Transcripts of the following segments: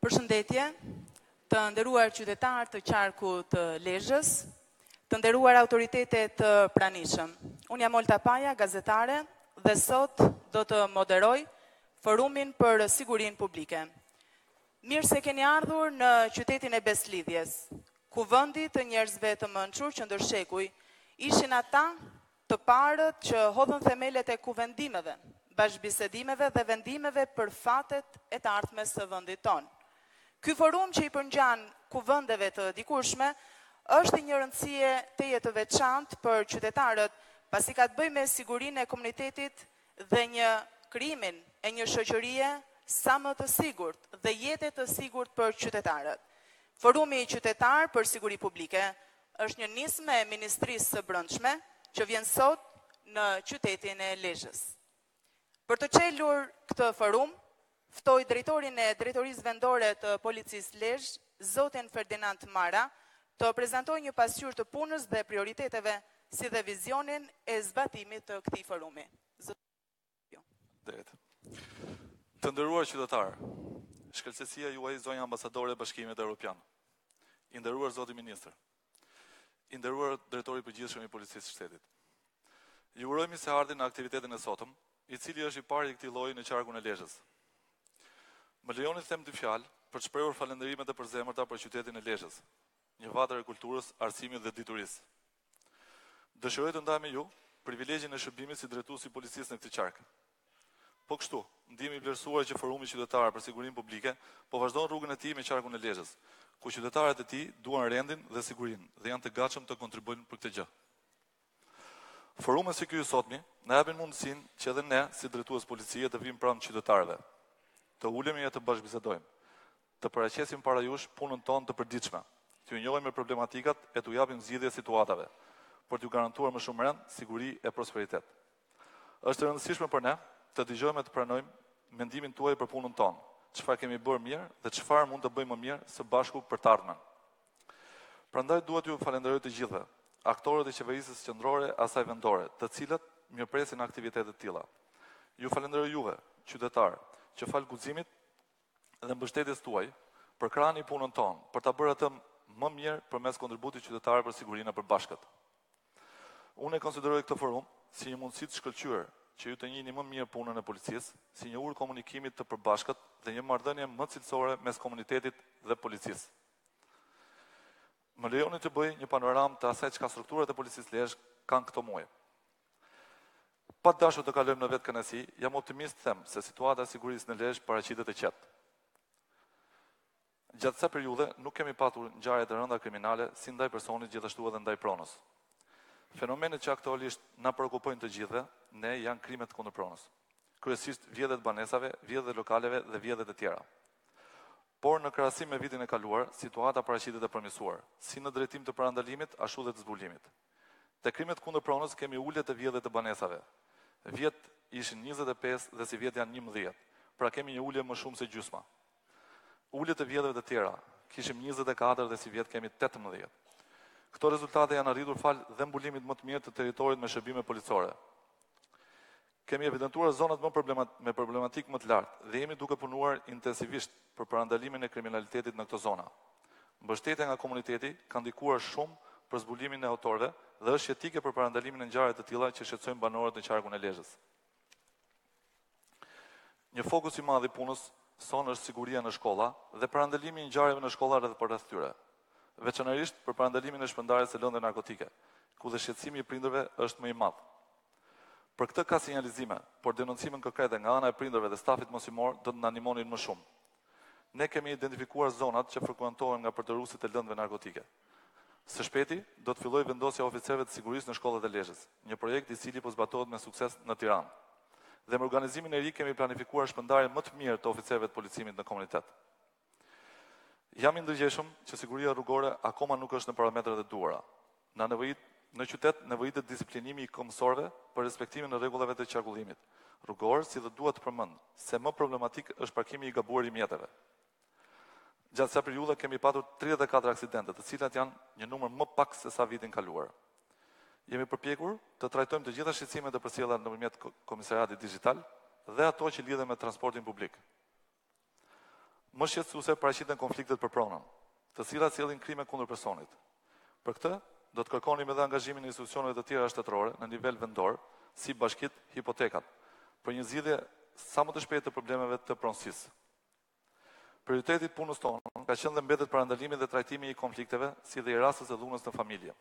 Përshëndetje, të nderuar qytetarë të qarku të Lezhës, të nderuar autoritete të pranishëm. Unë jam Olta Paja, gazetare, dhe sot do të moderoj forumin për sigurinë publike. Mirë se keni ardhur në qytetin e beslidhjes, ku vendi të njerëzve të mençur që ndërshekuj ishin ata të parët që hodhën themelet e kuvendimeve, bashkëbisedimeve dhe vendimeve për fatet e të ardhmes së vendit tonë. Ky forum që i përngjan kuvendeve të dikurshme është një rëndësie teje të veçantë për qytetarët, pasi ka të bëjë me sigurinë e komunitetit dhe një krijimin e një shoqërie sa më të sigurt dhe jete të sigurt për qytetarët. Forumi qytetar për siguri publike është një nismë e Ministrisë së Brendshme që vjen sot në qytetin e Lezhës. Për të çelur këtë forum, ftoj drejtorin e Drejtorisë Vendore të Policisë Lezhë, zotin Ferdinand Mara, të prezantojë një pasqyrë të punës dhe prioriteteve, si dhe vizionin e zbatimit të këtij forumi. Të nderuar qytetarë, shkëlqësia juaj zonja ambasadore e Bashkimit Evropian, i nderuar zoti ministër, i nderuar drejtori i përgjithshëm i Policisë së Shtetit. Ju urojmë se ardhin në aktivitetin e sotëm, i cili është i pari i këtij lloji në qarkun e Lezhës. Më lejoni të them dy fjalë për të shprehur falënderimet e përzemërta për qytetin e Lezhës, një vatër e kulturës, arsimit dhe diturisë. Dëshiroj të ndaj me ju privilegjin e shërbimit si drejtuesi i policisë në këtë qark. Po kështu, ndihemi i vlerësuar që forumi qytetar për sigurinë publike po vazhdon rrugën e tij me qarkun e Lezhës, ku qytetarët e tij duan rendin dhe sigurinë dhe janë të gatshëm të kontribuojnë për këtë gjë. Forumet si ky i sotmi na japin mundësinë që edhe ne, si drejtues policie, të vim pranë qytetarëve, të ulemi e të bashkëbisedojmë, të paraqesim para jush punën tonë të përditshme, t'ju njohim me problematikat e t'u japim zgjidhje situatave, për t'ju garantuar më shumë rend, siguri e prosperitet. Është e rëndësishme për ne të dëgjojmë e të pranojmë mendimin tuaj për punën tonë, çfarë kemi bërë mirë dhe çfarë mund të bëjmë më mirë së bashku për të ardhmen. Prandaj duhet ju falenderoj të gjithëve, aktorët e qeverisës qendrore asaj vendore, të cilët mirëpresin aktivitete të tilla. Ju falenderoj juve, qytetarë, që fal guximit dhe mbështetjes tuaj për krahani punën tonë, për ta bërë atë më mirë përmes kontributit qytetar për sigurinë e përbashkët. Unë e konsideroj këtë forum si një mundësi të shkëlqyer që ju të njihni më mirë punën e policisë, si një urë komunikimit të përbashkët dhe një marrëdhënie më cilësore mes komunitetit dhe policisë. Më lejoni të bëj një panoramë të asaj çka strukturat e policisë Lezhë kanë këto muaj. Pa dashur të kalojmë në vetë kënaqësi, jam optimist të them se situata e sigurisë në Lezhë paraqitet e qetë. Gjatë kësaj periudhe nuk kemi patur ngjarje të rënda kriminale si ndaj personit gjithashtu edhe ndaj pronës. Fenomenet që aktualisht na shqetësojnë të gjithëve, ne janë krimet kundër pronës. Kryesisht vjedhjet banesave, vjedhjet lokaleve dhe vjedhjet e tjera. Por në krahasim me vitin e kaluar, situata paraqitet e përmirësuar, si në drejtim të parandalimit ashtu dhe të zbulimit. Te krimet kundër pronës kemi ulje të vjedhjet të banesave. Vjet ishin 25 dhe si vjet janë 11, pra kemi një ulje më shumë se gjysma. Ulje të vjedhjeve të tjera, kishim 24 dhe si vjet kemi 18. Këto rezultate janë arritur fal dhe mbulimit më të mirë të territorit me shërbime policore. Kemi evidentuar zonat me problematik më të lartë dhe jemi duke punuar intensivisht për parandalimin e kriminalitetit në këto zona. Mbështetja nga komuniteti ka ndikuar shumë për zbulimin e autorëve dhe është jetike për parandalimin e ngjarjeve të tilla që shqetësojnë banorët në qarkun e Lezhës. Një fokus i madh i punës sonë është siguria në shkolla dhe parandalimi i ngjarjeve në shkolla rreth rreth tyre, veçanërisht për parandalimin e shpërndarjes së lëndëve narkotike, ku dhe shqetësimi i prindërve është më i madh. Për këtë ka sinjalizime, por denoncimin konkrete nga ana e prindërve dhe stafit mosimor do të na ndihmonin më shumë. Ne kemi identifikuar zonat që frekuentohen nga përdoruesit e lëndëve narkotike. Së shpejti do të fillojë vendosja e oficerëve të sigurisë në shkollat e Lezhës, një projekt i cili po zbatohet me sukses në Tiranë. Dhe me organizimin e ri kemi planifikuar shpërndarjen më të mirë të oficerëve të policimit në komunitet. Jam i ndërgjegjshëm që siguria rrugore akoma nuk është në parametrat e duhura. Në qytet nevojitet disiplinimi i mësorëve për respektimin e rregullave të qarkullimit rrugor, si dhe duhet të përmend se më problematik është parkimi i gabuar i mjeteve. Gjatë kësaj periudhe kemi patur 34 aksidente, të cilat janë një numër më pak se sa vitin kaluar. Jemi përpjekur të trajtojmë të gjitha shqetësimet e përcjella nëpërmjet komisariatit digital dhe ato që lidhen me transportin publik. më shqetësuese paraqiten konfliktet për pronën, të cilat sjellin krime kundër personit. Për këtë, do të kërkonim edhe angazhimin e institucioneve të tjera shtetërore në nivel vendor, si bashkitë, hipotekat, për një zgjidhje sa më të shpejtë të problemeve të pronësisë. Prioriteti i punës tonë ka qenë dhe mbetet parandalimi dhe trajtimi i konflikteve, si dhe i rasteve të dhunës në familje.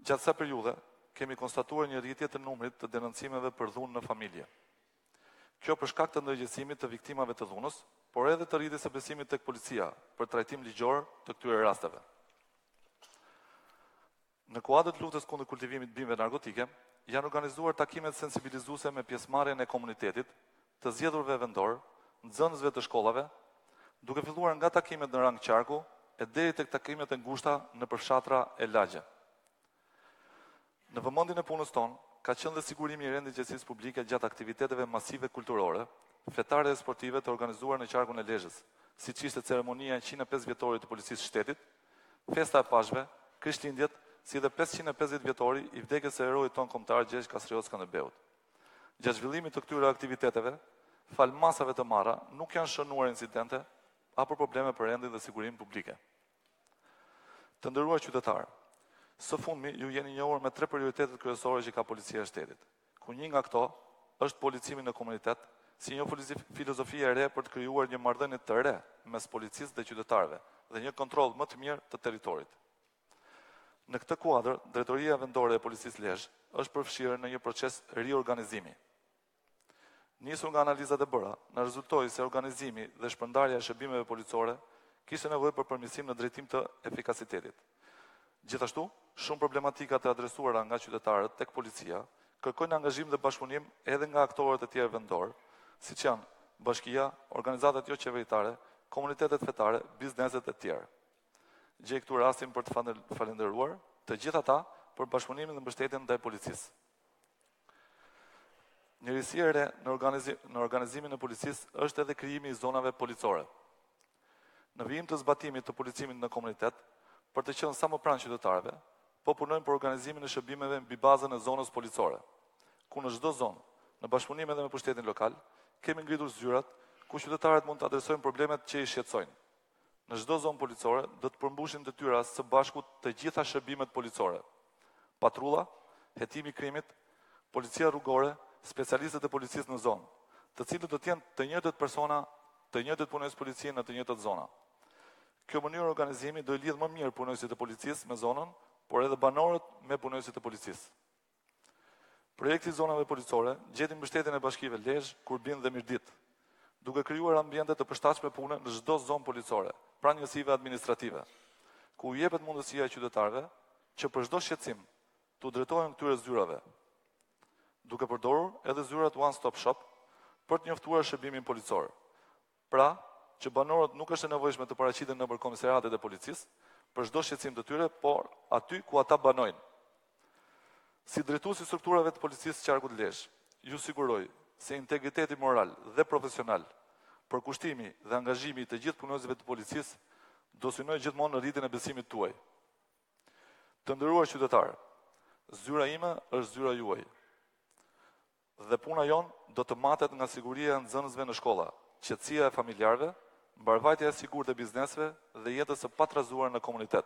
Gjatë kësaj periudhe, kemi konstatuar një rritje të numrit të denoncimeve për dhunë në familje. Kjo për shkak të ndërgjegjësimit të viktimave të dhunës, por edhe të rritjes së besimit tek policia për trajtim ligjor të këtyre rasteve. Në kuadër të luftës kundër kultivimit të bimëve narkotike, janë organizuar takimet sensibilizuese me pjesëmarrjen e komunitetit, të zgjedhurve vendor, nxënësve të shkollave, duke filluar nga takimet në rang qarku e deri tek takimet e ngushta në përfshatra e lagje. Në vëmendjen e punës tonë, ka qenë dhe sigurimi i rendit të qetësisë publike gjatë aktiviteteve masive kulturore, fetare dhe sportive të organizuar në qarkun e Lezhës, siç ishte ceremonia e 105 vjetorit të policisë së shtetit, festa e pashve, Krishtlindjet, si dhe 550 vjetori i vdekjes së heroit ton kombëtar Gjergj Kastriot Skënderbeut. Gjatë zhvillimit të këtyre aktiviteteve, fal masave të marra, nuk janë shënuar incidente apo probleme për rendin dhe sigurimin publike. Të nderuar qytetarë, së fundmi ju jeni njohur me 3 prioritetet kryesore që ka policia e shtetit, ku një nga këto është policimi në komunitet, si një filozofi e re për të krijuar një marrëdhënie të re mes policisë dhe qytetarëve dhe një kontroll më të mirë të territorit. Në këtë kuadër, Drejtoria Vendore e Policisë Lezhë është përfshirë në një proces riorganizimi. Nisur nga analizat e bëra, në rezultoi se organizimi dhe shpërndarja e shërbimeve policore kishte nevojë për përmirësim në drejtim të efikasitetit. Gjithashtu, shumë problematika të adresuara nga qytetarët tek policia kërkojnë angazhim dhe bashkëpunim edhe nga aktorët e tjerë vendor, siç janë bashkia, organizatat jo qeveritare, komunitetet fetare, bizneset e tjerë. Gjej këtu rastin për të falendëruar të gjithë ata për bashkëpunimin dhe mbështetjen ndaj policisë. Njërisi e re në organizimin e policisë është edhe krijimi i zonave policore. Në vijim të zbatimit të policimit në komunitet, për të qenë sa më pranë qytetarëve, po punojmë për organizimin e shërbimeve mbi bazën e zonës policore, ku në çdo zonë, në bashkëpunim edhe me pushtetin lokal, kemi ngritur zyrat ku qytetarët mund të adresojnë problemet që i shqetësojnë. Në çdo zonë policore do të përmbushin detyra së bashku të gjitha shërbimet policore: patrulla, hetimi i krimit, policia rrugore, specialistët e policisë në zonë, të cilët do të jenë të njëjtët persona, të njëjtët punojës policie në të njëjtat zona. Kjo mënyrë organizimi do i lidh më mirë punojësit e policisë me zonën, por edhe banorët me punojësit e policisë. Projekti i zonave policore gjeti mbështetjen e bashkive Lezhë, Kurbin dhe Mirdit, duke krijuar ambiente të përshtatshme pune në çdo zonë policore, pranë njësive administrative, ku u jepet mundësia qytetarëve që për çdo shqetësim të drejtohen këtyre zyrave, duke përdorur edhe zyrat One Stop Shop për të njoftuar shërbimin policor. Pra, që banorët nuk është e nevojshme të paraqiten nëpër komisariatet e policisë për çdo shqetësim të tyre, por aty ku ata banojnë. Si drejtuesi i strukturave të policisë së qarkut Lezhë, ju siguroj se integriteti moral dhe profesional, përkushtimi dhe angazhimi të gjithë punonjësve të policisë do synojë gjithmonë në rritjen e besimit tuaj. Të nderuar qytetarë, zyra ime është zyra juaj. Dhe puna jon do të matet nga siguria e nxënësve në shkolla, qetësia e familjarëve, mbarvajtja e sigurt e biznesve dhe jetës së patrazuar në komunitet.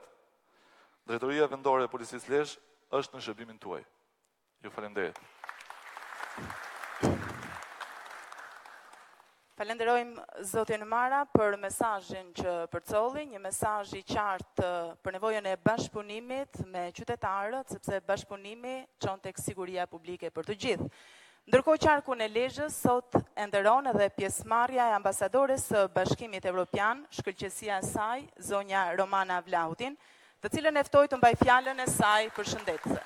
Drejtoria Vendore e Policisë Lezhë është në shërbimin tuaj. Ju falenderoj. Falenderojmë zotin Mara për mesazhin që përcolli, një mesazh i qartë për nevojën e bashkëpunimit me qytetarët, sepse bashkëpunimi çon tek siguria publike për të gjithë. Ndërkohë qarkun e Lezhës sot e nderon edhe pjesëmarrja e ambasadores së Bashkimit Evropian, shkëlqësia e saj, zonja Romana Vlautin, të cilën e ftoj të mbaj fjalën e saj përshëndetëse.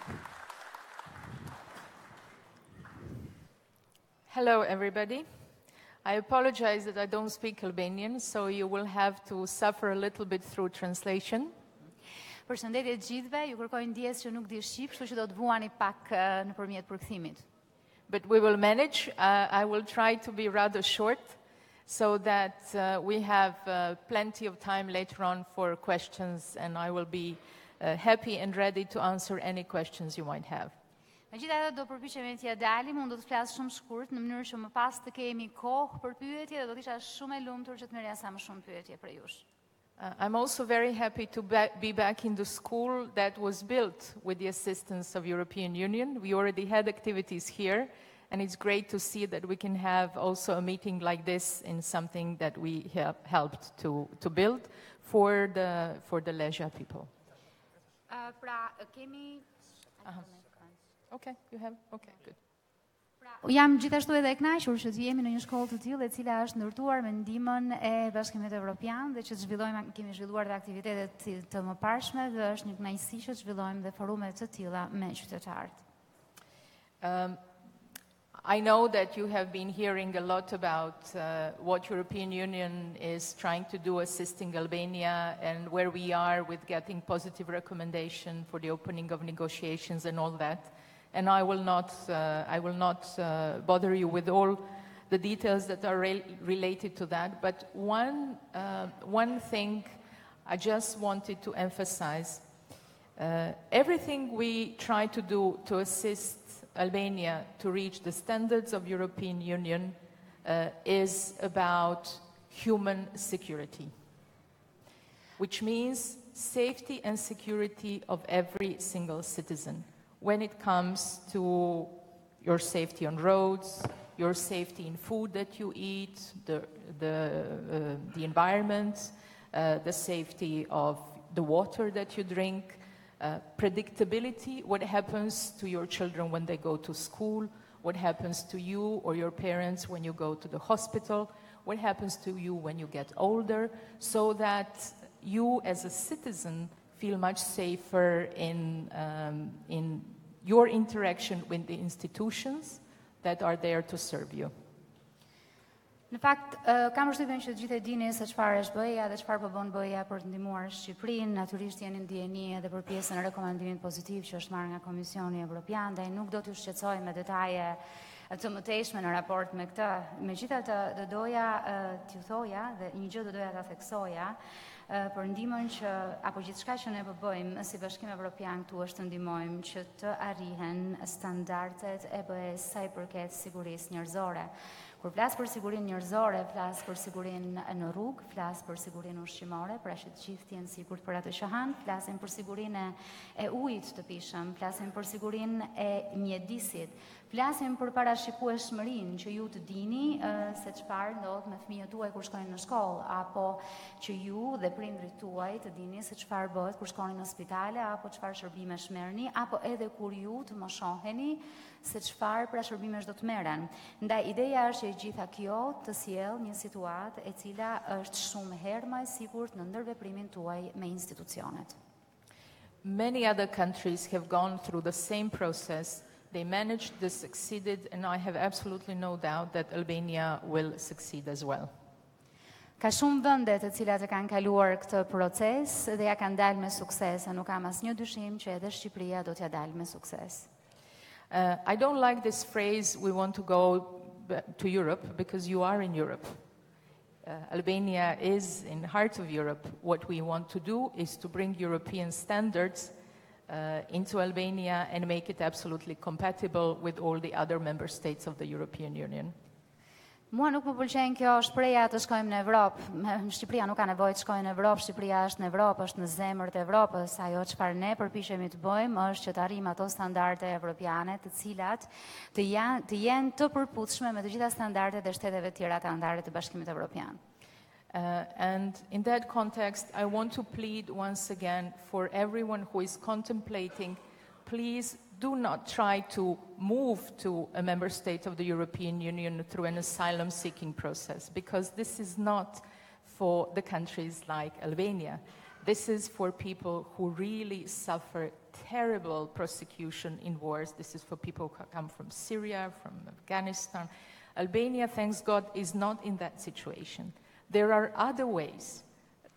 Hello, everybody. I apologize that I don't speak Albanian, so you will have to suffer a little bit through translation. Përshëndetje të gjithëve, ju kërkoj ndjes që nuk di shqip, kështu që do të vuani pak nëpërmjet përkthimit. But we will manage. I will try to be rather short so that we have plenty of time later on for questions, and I will be happy and ready to answer any questions you might have. Megjithatë do përpiqemi t'ja dalim, unë do të flas shumë shkurt në mënyrë që më pas të kemi kohë për pyetje dhe do të isha shumë e lumtur që të merrja sa më shumë pyetje për jush. I'm also very happy to be back in the school that was built with the assistance of European Union. We already had activities here, and it's great to see that we can have also a meeting like this in something that we helped to build for the Lezha people. Pra kemi Okay, you have? Okay, good. Jam gjithashtu edhe e kënaqur që të jemi në një shkollë të tillë e cila është ndërtuar me ndihmën e Bashkimit Evropian dhe që kemi zhvilluar dhe aktivitete të mëparshme dhe është një kënaqësi që zhvillojmë dhe forume të tilla me qytetarët. I know that you have been hearing a lot about what European Union is trying to do assisting Albania and where we are with getting positive recommendation for the opening of negotiations and all that. And I will not bother you with all the details that are related to that. But one thing I just wanted to emphasize: everything we try to do to assist Albania to reach the standards of European Union is about human security, which means safety and security of every single citizen. When it comes to your safety on roads, your safety in food that you eat, the environment, the safety of the water that you drink, predictability, what happens to your children when they go to school, what happens to you or your parents when you go to the hospital, what happens to you when you get older, so that you as a citizen feel much safer in your interaction with the institutions that are there to serve you. Në fakt, kam përshtypjen që të gjithë e dini se çfarë është BE-ja dhe çfarë po bën BE-ja për të ndihmuar Shqipërinë. Natyrisht jeni ndjeni edhe për pjesën e rekomandimit pozitiv që është marrë nga Komisioni Evropian, dhe nuk do t'ju shqetësoj me detaje të mëtejshme në raport me këtë. Megjithatë, do doja t'ju thoja dhe një gjë do doja ta theksoja për ndihmën që apo gjithçka që ne po bëjmë si Bashkim Evropian këtu është të ndihmojmë që të arrihen standardet e BE-s sa i përket sigurisë njerëzore. Kur flas për sigurinë njerëzore, flas për sigurinë në rrugë, flas për sigurinë ushqimore, pra që të gjithë të jenë sigurt për atë që han, flasim për sigurinë e ujit të pishëm, flasim për sigurinë e mjedisit, flasim për parashikueshmërinë që ju të dini se çfarë ndodh me fëmijët tuaj kur shkojnë në shkollë, apo që ju dhe prindrit tuaj të dini se çfarë bëhet kur shkoni në spitale, apo çfarë shërbimesh merrni, apo edhe kur ju të moshoheni se çfarë pra shërbimesh do të merren. Ndaj ideja është që e gjitha kjo të sjell një situatë e cila është shumë herë më e sigurt në ndërveprimin tuaj me institucionet. Many other countries have gone through the same process. They managed, they succeeded, and I have absolutely no doubt that Albania will succeed as well. Ka shumë vende të cilat e kanë kaluar këtë proces dhe ja kanë dalë me sukses, nuk kam asnjë dyshim që edhe Shqipëria do t'ja dalë me sukses. I don't like this phrase, we want to go to Europe, because you are in Europe. Albania is in the heart of Europe. What we want to do is to bring European standards into Albania and make it absolutely compatible with all the other member states of the European Union. Mua nuk më pëlqen kjo shpreha të shkojmë në Evropë. Shqipëria nuk ka nevojë të shkojë në Evropë, Shqipëria është në Evropë, është në zemër të Evropës. Ajo çfarë ne përpiqemi të bëjmë është që të arrijmë ato standarde evropiane, të cilat të jenë të përputhshme me të gjitha standardet e shteteve tjera të anëtare të Bashkimit Evropian. And in that context, I want to plead once again for everyone who is contemplating, please do not try to move to a member state of the European Union through an asylum-seeking process, because this is not for the countries like Albania. This is for people who really suffer terrible persecution in wars. This is for people who come from Syria, from Afghanistan. Albania, thanks God, is not in that situation. There are other ways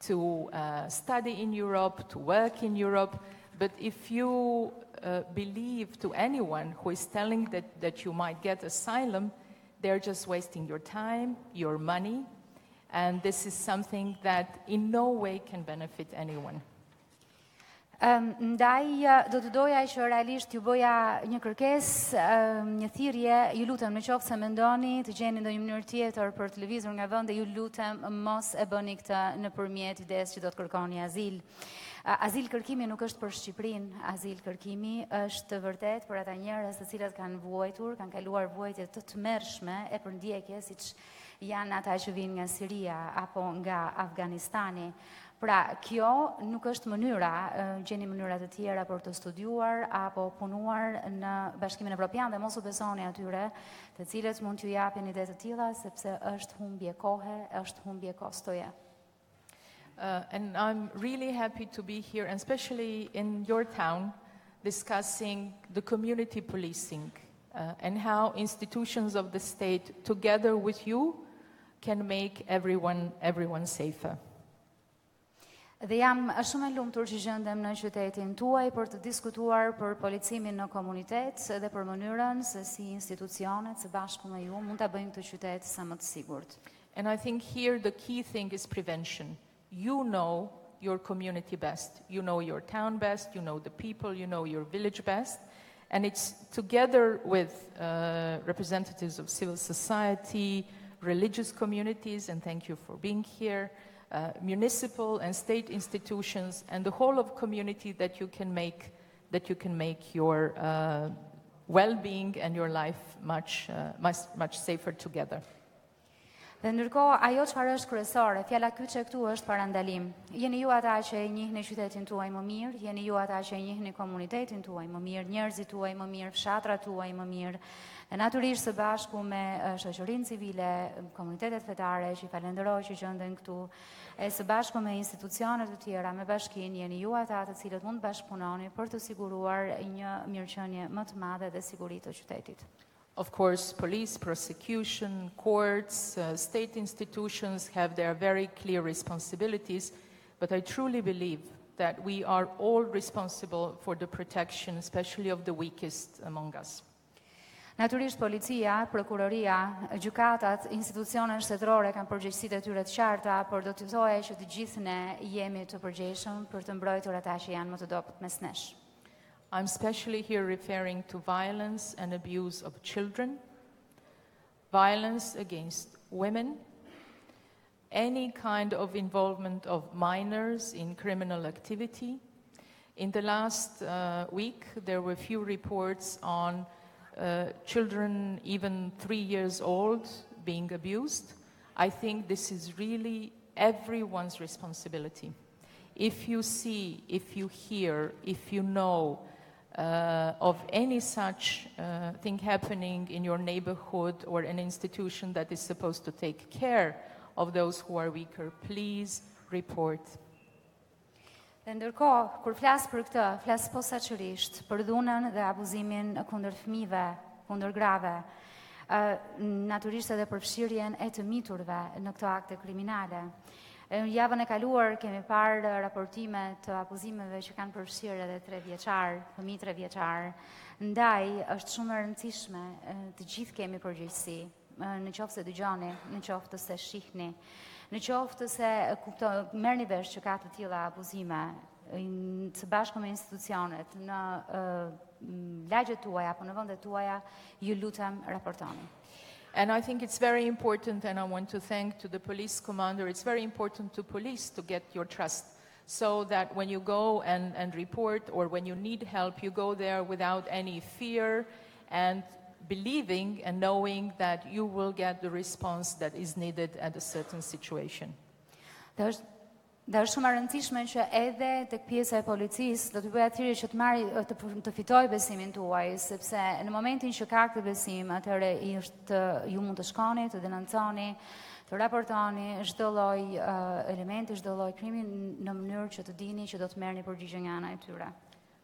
to study in Europe, to work in Europe, but if you believe to anyone who is telling that you might get asylum, they're just wasting your time, your money, and this is something that in no way can benefit anyone. Ndaj do të doja që realisht ju bëja një kërkesë, një thirrje, ju lutem në qoftë se mendoni të gjeni ndonjë mënyrë tjetër për të lëvizur nga vendi, ju lutem mos e bëni këtë nëpërmjet idesë që do të kërkoni azil. Azil kërkimi nuk është për Shqipërinë, azil kërkimi është vërtet për ata njerëz të cilët kanë vuajtur, kanë kaluar vuajtje të tmerrshme e përndjekje, siç janë ata që vinë nga Siria apo nga Afganistani. Pra, kjo nuk është mënyra, gjeni mënyra të tjera për të studiuar apo punuar në Bashkimin Evropian dhe mos u besoni atyre të cilët mund t'ju japin ide të tilla sepse është humbje kohe, është humbje kostoje. And I'm really happy to be here, and especially in your town, discussing the community policing and how institutions of the state, together with you, can make everyone safer. Dhe jam shumë e lumtur që gjendem në qytetin tuaj për të diskutuar për policimin në komunitet dhe për mënyrën se si institucionet së bashku me ju mund ta bëjnë këtë qytet sa më të sigurt. And I think here the key thing is prevention. You know your community best. You know your town best. You know the people. You know your village best. And it's together with representatives of civil society, religious communities, and thank you for being here, municipal and state institutions, and the whole of community that you can make your well-being and your life much safer together. Dhe ndërkohë, ajo çfarë është kryesore, fjala kyçe këtu është parandalim. Jeni ju ata që e njihni qytetin tuaj më mirë, jeni ju ata që e njihni komunitetin tuaj më mirë, njerëzit tuaj më mirë, fshatrat tuaj më mirë. Dhe natyrisht së bashku me shoqërinë civile, komunitetet fetare që i falenderoj që gjenden këtu, e së bashku me institucionet të tjera, me bashkinë, jeni ju ata të cilët mund të bashkëpunoni për të siguruar një mirëqenie më të madhe dhe siguri të qytetit. Of course, police, prosecution, courts, state institutions have their very clear responsibilities, but I truly believe that we are all responsible for the protection, especially of the weakest among us. Natyrisht policia, prokuroria, gjykatat, institucionet shtetërore kanë përgjegjësitë e tyre të qarta, por do të thoja që të gjithë ne jemi të përgjegjshëm për të mbrojtur ata që janë më të dobët mes nesh. I'm especially here referring to violence and abuse of children, violence against women, any kind of involvement of minors in criminal activity. In the last week, there were few reports on children even 3 years old being abused. I think this is really everyone's responsibility. If you see, if you hear, if you know of any such thing happening in your neighborhood or an institution that is supposed to take care of those who are weaker, please report. Dhe ndërkohë, kur flas për këtë, flas posaçërisht për dhunën dhe abuzimin kundër fëmijëve, kundër grave, natyrisht edhe për fshirjen e të miturve në këto akte kriminale. Javën e kaluar kemi parë raportime të abuzimeve që kanë përfshirë edhe 3 vjeçar, fëmijë 3 vjeçar. Ndaj është shumë e rëndësishme të gjithë kemi përgjegjësi, në qoftë se dëgjoni, në qoftë se shihni, në qoftë se merrni vesh që ka të tilla abuzime, së bashku me institucionet, në lagjet tuaja apo në vendet tuaja, ju lutem raportoni. And I think it's very important, and I want to thank to the police commander, it's very important to police to get your trust, so that when you go and report or when you need help, you go there without any fear and believing and knowing that you will get the response that is needed at a certain situation. Dhe është shumë e rëndësishme që edhe tek pjesa e policisë do të bëjë atyre që të fitojë besimin tuaj, sepse në momentin që ka këtë besim, atëherë ju mund të shkoni, të denonconi, të raportoni çdo lloj elementi, çdo lloj krimi në mënyrë që të dini që do të merrni përgjigje nga ana e tyre.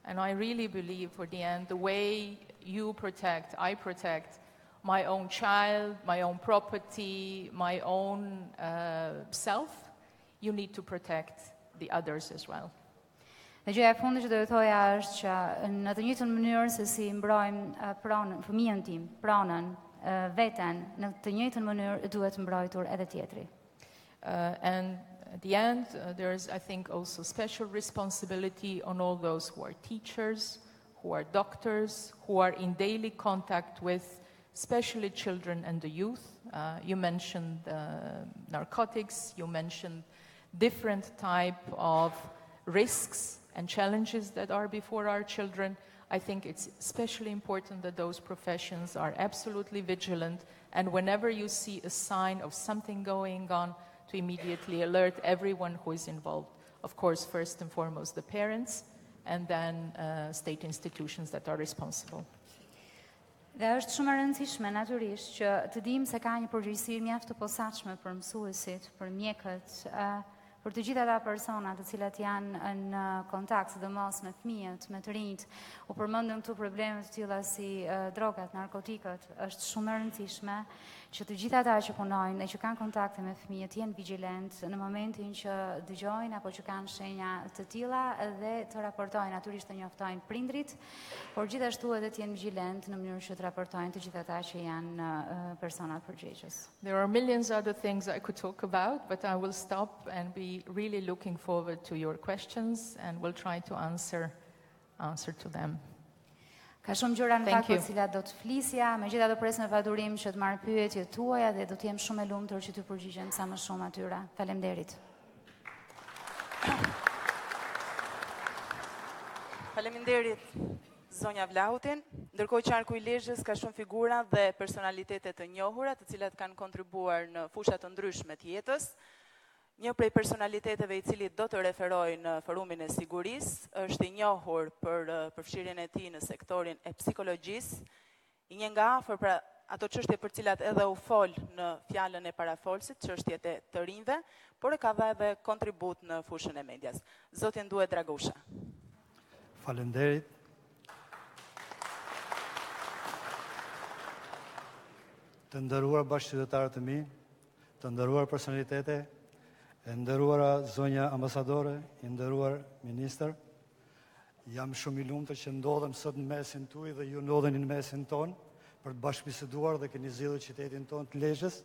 And I really believe for the end, the way you protect, I protect my own child, my own property, my own self, you need to protect the others as well. Dhe gjëja e fundit që do të thoja është që në të njëjtën mënyrë se si mbrojmë pronën, fëmijën tim, pronën, veten, në të njëjtën mënyrë duhet mbrojtur edhe tjetri. And At the end, there's, I think, also special responsibility on all those who are teachers, who are doctors, who are in daily contact with especially children and the youth. You mentioned narcotics, you mentioned different type of risks and challenges that are before our children. I think it's especially important that those professions are absolutely vigilant, and whenever you see a sign of something going on, to immediately alert everyone who is involved. Of course, first and foremost, the parents, and then state institutions that are responsible. Dhe është shumë e rëndësishme natyrisht që të dimë se ka një përgjegjësi mjaft të posaçme për mësuesit, për mjekët, për të gjitha ata persona të cilat janë në kontakt sidomos me fëmijët, me të rinjt. U përmendëm këtu probleme të tilla si drogat, narkotikët. Është shumë e rëndësishme që të gjitha ata që punojnë dhe që kanë kontakte me fëmijët jenë vigjilent në momentin që dëgjojnë apo që kanë shenja të tilla dhe të raportojnë, natyrisht të njoftojnë prindrit, por gjithashtu edhe të jenë vigjilent në mënyrë që të raportojnë të gjitha ata që janë persona përgjegjës. There are millions other things I could talk about, but I will stop and be really looking forward to your questions and will try to answer to them. Ka shumë gjëra në fakt për cilat do të flisja, megjithatë pres me padurim që të marr pyetjet tuaja dhe do të jem shumë e lumtur që të përgjigjem sa më shumë atyra. Faleminderit. Faleminderit zonja Vlahutin. Ndërkohë qarku i Lezhës ka shumë figura dhe personalitete të njohura, të cilat kanë kontribuar në fusha të ndryshme të jetës. Një prej personaliteteve i cili do të referoj në forumin e sigurisë është i njohur për përfshirjen e tij në sektorin e psikologjisë, i një nga afër pra ato çështje për cilat edhe u fol në fjalën e parafolsit, çështjet e të rinjve, por e ka dhënë edhe kontribut në fushën e medias. Zoti Nduet Dragusha. Faleminderit. Të nderuar bashkëqytetarët e mi, të nderuar personalitete, e nderuara zonja ambasadore, i nderuar ministër, jam shumë i lumtur që ndodhem sot në mesin tuaj dhe ju ndodheni në mesin ton për të bashkëbiseduar dhe keni zgjedhur qytetin ton të Lezhës,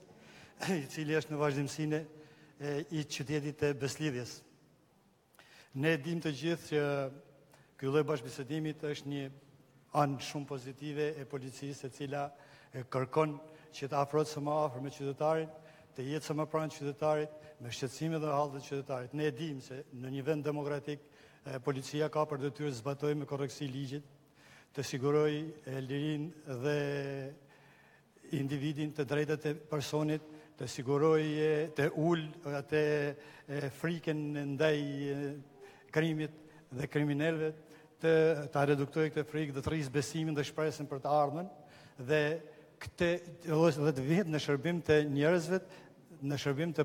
i cili është në vazhdimsinë i qytetit të Beslidhjes. Ne dim të gjithë që ky lloj bashkëbisedimit është një anë shumë pozitive e policisë, e cila kërkon që të afrohet së më afër me qytetarin, të jetë së më pranë qytetarit, me shqetësime dhe hallë të qytetarit. Ne e dim se në një vend demokratik policia ka për detyrë të zbatojë me korrektësi ligjit, të sigurojë lirinë dhe individin, të drejtat e personit, të sigurojë të ulë atë frikën ndaj krimit dhe kriminalëve, të reduktojë këtë frikë dhe të rrisë besimin dhe shpresën për të ardhmen dhe të vihet në shërbim të njerëzve, në shërbim të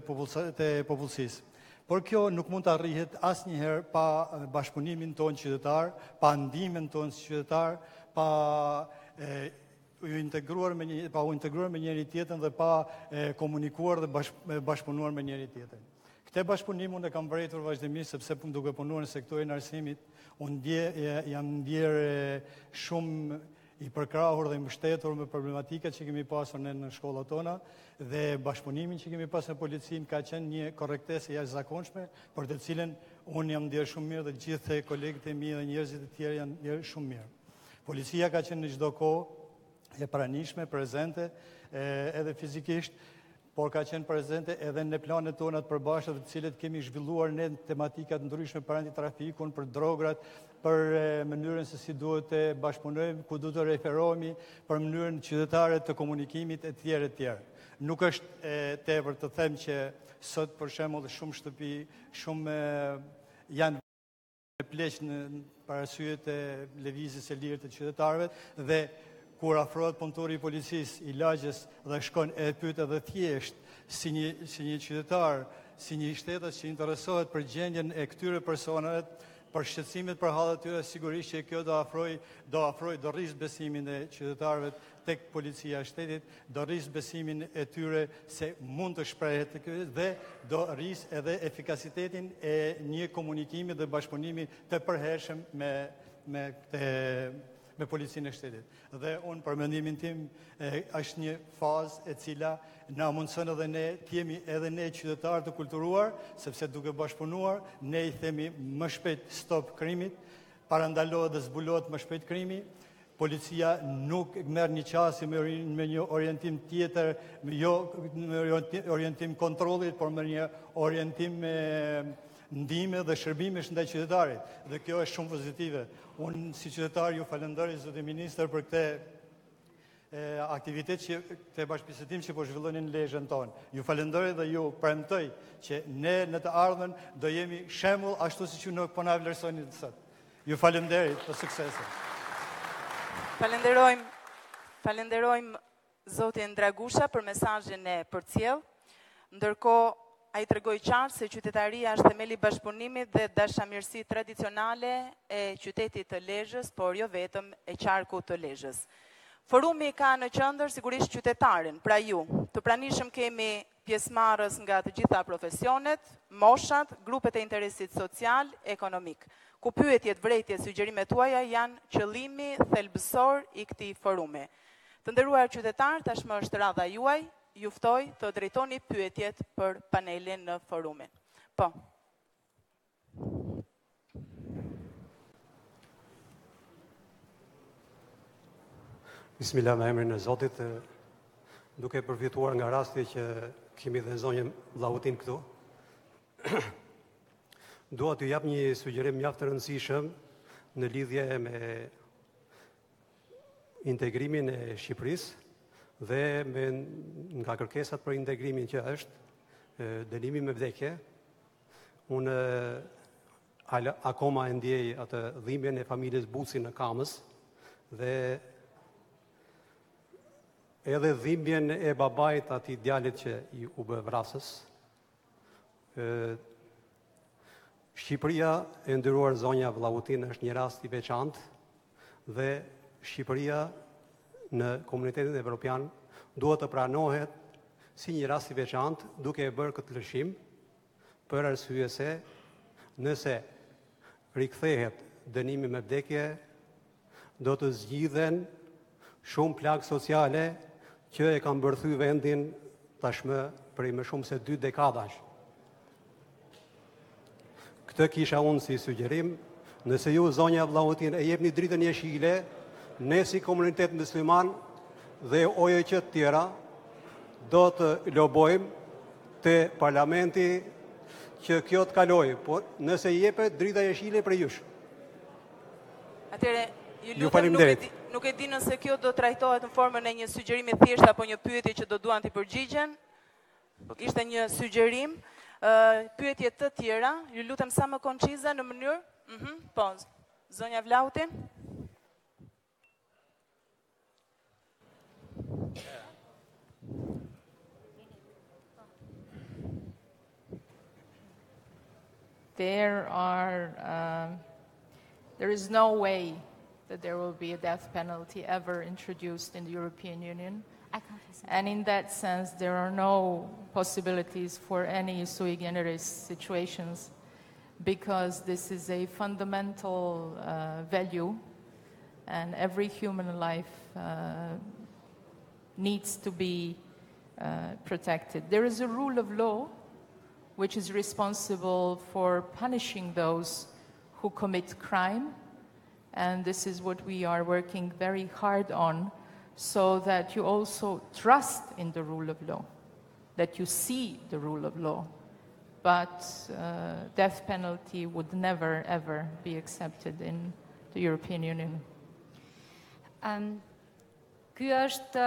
popullsisë. Por kjo nuk mund të arrihet asnjëherë pa bashkëpunimin tonë qytetar, pa ndihmën tonë qytetar, pa u integruar me njëri tjetrin dhe pa komunikuar dhe bashkëpunuar me njëri tjetrin. Këtë bashkëpunim unë e kam vërejtur vazhdimisht sepse duke punuar në sektorin e arsimit, unë jam ndjer shumë i përkrahur dhe i mbështetur me problematikat që kemi pasur në shkollat tona dhe bashkëpunimin që kemi pasur me policinë ka qenë një korrektesë e jashtëzakonshme, për të cilën unë jam ndjer shumë mirë dhe gjithë kolegët e mi dhe njerëzit e tjerë janë ndjer shumë mirë. Policia ka qenë në çdo kohë e pranishme, prezente, edhe fizikisht, por ka qenë prezente edhe në planet tona të përbashkëta të cilët kemi zhvilluar në tematikat ndryshme për antitrafikun, për drograt, për mënyrën se si duhet të bashkëpunojmë, ku duhet të referohemi, për mënyrën qytetare të komunikimit e tjerë e tjerë. Nuk është tepër të them që sot për shembull shumë shtëpi, shumë janë pleq në parasyet e lëvizjes së lirë të qytetarëve dhe kur afrohet punëtori i policisë i Laçit dhe shkon e pyet edhe thjesht si një qytetar, si një shtetas që interesohet për gjendjen e këtyre personave, për shqetësimet për hallet e tyre, sigurisht që kjo do rrisë besimin e qytetarëve tek policia e shtetit, do rrisë besimin e tyre se mund të shprehet dhe do rrisë edhe efikasitetin e një komunikimi dhe bashkëpunimi të përhershëm me me policinë e shtetit. Dhe unë për mendimin tim është një fazë e cila na mundson edhe ne të jemi edhe ne qytetarë të kulturuar, sepse duke bashkëpunuar ne i themi më shpejt stop krimit, parandalohet dhe zbulohet më shpejt krimi. Policia nuk merr një qasje me një orientim tjetër, jo me orientim kontrollit, por me një orientim ndihme dhe shërbimesh ndaj qytetarit. Dhe kjo është shumë pozitive. Unë si qytetar ju falenderoj zotë ministër për këtë aktivitet këtë bashkëbisedim që po zhvilloni në Lezhën tonë. Ju falenderoj dhe ju premtoj që ne në të ardhmen do jemi shembull ashtu siç ju nuk po na vlerësoni sot. Ju falenderoj për suksese. Falenderojmë zotin Dragusha për mesazhin e përcjell. Ndërkohë ai tregoi qartë se qytetaria është themeli i bashkëpunimit dhe dashamirësisë tradicionale e qytetit të Lezhës, por jo vetëm e qarkut të Lezhës. Forumi ka në qendër sigurisht qytetarin, pra ju. Të pranishëm kemi pjesëmarrës nga të gjitha profesionet, moshat, grupet e interesit social, ekonomik, ku pyetjet, vërejtjet, sugjerimet tuaja janë qëllimi thelbësor i këtij forumi. Të nderuar qytetar, tashmë është radha juaj, ju ftoj të drejtoni pyetjet për panelin në forumin. Po. Bismillah, me emrin e Zotit, duke përfituar nga rasti që kemi dhe zonjën Vllautin këtu, dua t'ju jap një sugjerim mjaft të rëndësishëm në lidhje me integrimin e Shqipërisë dhe nga kërkesat për integrimin që është dënimi me vdekje. Unë akoma e ndjej atë dhimbjen e familjes Buci në Kamës dhe edhe dhimbjen e babait atij djalit që u bë vrasës. Shqipëria, e nderuar zonja Vllautin, është një rast i veçantë dhe Shqipëria në komunitetin evropian duhet të pranohet si një rast i veçantë, duke e bërë këtë lëshim për arsye se nëse rikthehet dënimi me vdekje, do të zgjidhen shumë plagë sociale që e kanë bërthy vendin tashmë prej më shumë se 2 dekadash. Këtë kisha unë si sugjerim, nëse ju zonja Vllautin e jepni dritën jeshile, ne si komunitet musliman dhe OJQ të tjera do të lobojmë te parlamenti që kjo të kalojë, por nëse jepet drita jeshile për jush. Atëre, ju lutem, nuk e di nëse kjo do trajtohet në formën e një sugjerimi thjesht apo një pyetje që do duan t'i përgjigjen. Ishte një sugjerim. Pyetje të tjera, ju lutem sa më koncize në mënyrë. Po, zonja Vllautin. There is no way that there will be a death penalty ever introduced in the European Union. And in that sense, there are no possibilities for any sui generis situations because this is a fundamental value and every human life needs to be protected. There is a rule of law which is responsible for punishing those who commit crime, and this is what we are working very hard on, so that you also trust in the rule of law, that you see the rule of law. But death penalty would never, ever be accepted in the European Union. Ky është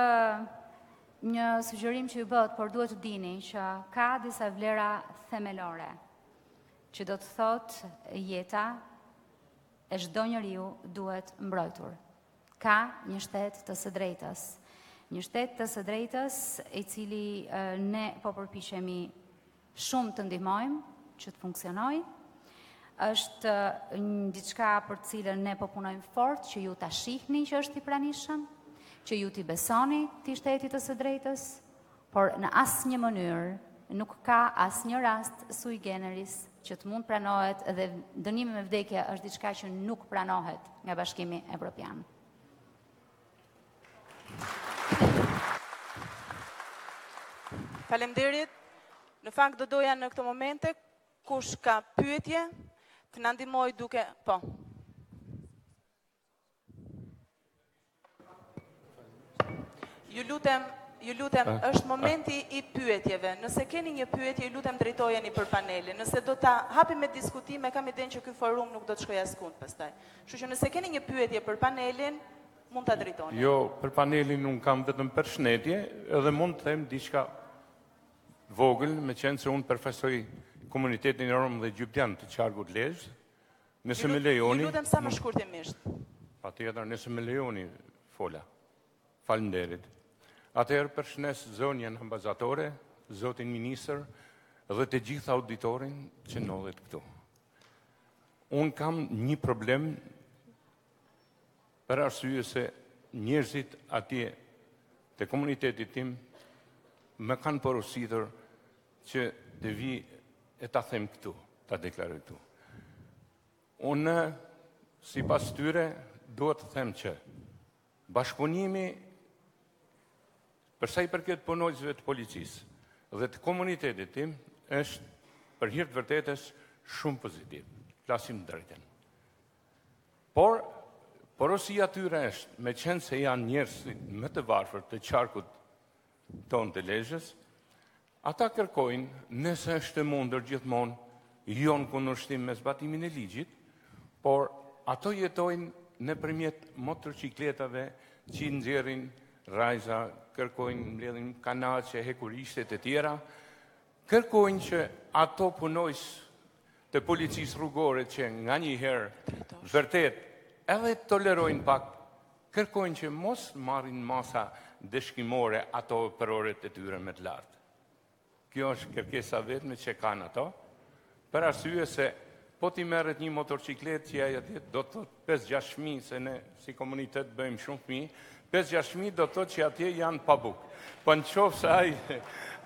një sugjerim që ju bëhet, por duhet të dini që ka disa vlera themelore, që do të thotë jeta e çdo njeriu duhet mbrojtur. Ka një shtet të së drejtës. Një shtet të së drejtës i cili ne po përpiqemi shumë të ndihmojmë që të funksionojë. Është diçka për të cilën ne po punojmë fort, që ju ta shihni që është i pranishëm, që ju t'i besoni këtij shteti të së drejtës, por në asnjë mënyrë nuk ka asnjë rast sui generis që të mund pranohet, dhe dënimi me vdekje është diçka që nuk pranohet nga Bashkimi Evropian. Faleminderit. Në fakt do doja në këto momente kush ka pyetje të na ndihmoj duke, po. Ju lutem, është momenti i pyetjeve. Nëse keni një pyetje, ju lutem drejtojeni për panelin. Nëse do ta hapim me diskutime, kam idenë që ky forum nuk do të shkojë askund pastaj. Kështu që nëse keni një pyetje për panelin, mund ta drejtoni. Jo, për panelin unë kam vetëm përshëndetje, edhe mund të them diçka vogël, me qenë se unë përfaqësoj komunitetin rom dhe egyptian të qargut Lezhë. Nëse më lejoni. Ju lutem sa më shkurtimisht. Patjetër, nëse më lejoni, fola. Faleminderit. Atëherë përshëndes zonjën ambasadore, zotin ministër dhe të gjithë auditorin që ndodhet këtu. Unë kam një problem për arsye se njerëzit atje të komunitetit tim më kanë porositur që të vi e ta them këtu, ta deklaroj këtu. Unë, sipas tyre, duhet të them që bashkëpunimi përsa i përket punojësve të policisë dhe të komunitetit tim është për hir të vërtetës shumë pozitiv. Flasim drejtën. Por porosia tyre është, me qenë se janë njerëzit më të varfër të qarkut tonë të Lezhës, ata kërkojnë, nëse është e mundur gjithmonë, jo në kundërshtim me zbatimin e ligjit, por ato jetojnë nëpërmjet motorcikletave që i nxjerrin rajza, kërkojnë mbledhin kanaqe, hekurishtet e tjera, kërkojnë që ato punojës të policisë rrugore që nga një herë vërtet edhe tolerojnë pak, kërkojnë që mos marrin masa dëshkimore ato për orët e tyre më të lartë. Kjo është kërkesa vetme që kanë ato, për arsye se po ti merret një motorciklet që ajo do të thotë 5-6 fëmijë, se ne si komunitet bëjmë shumë fëmijë, 5-6 fëmijë do të thotë që atje janë pa bukë. Po në qoftë se ai,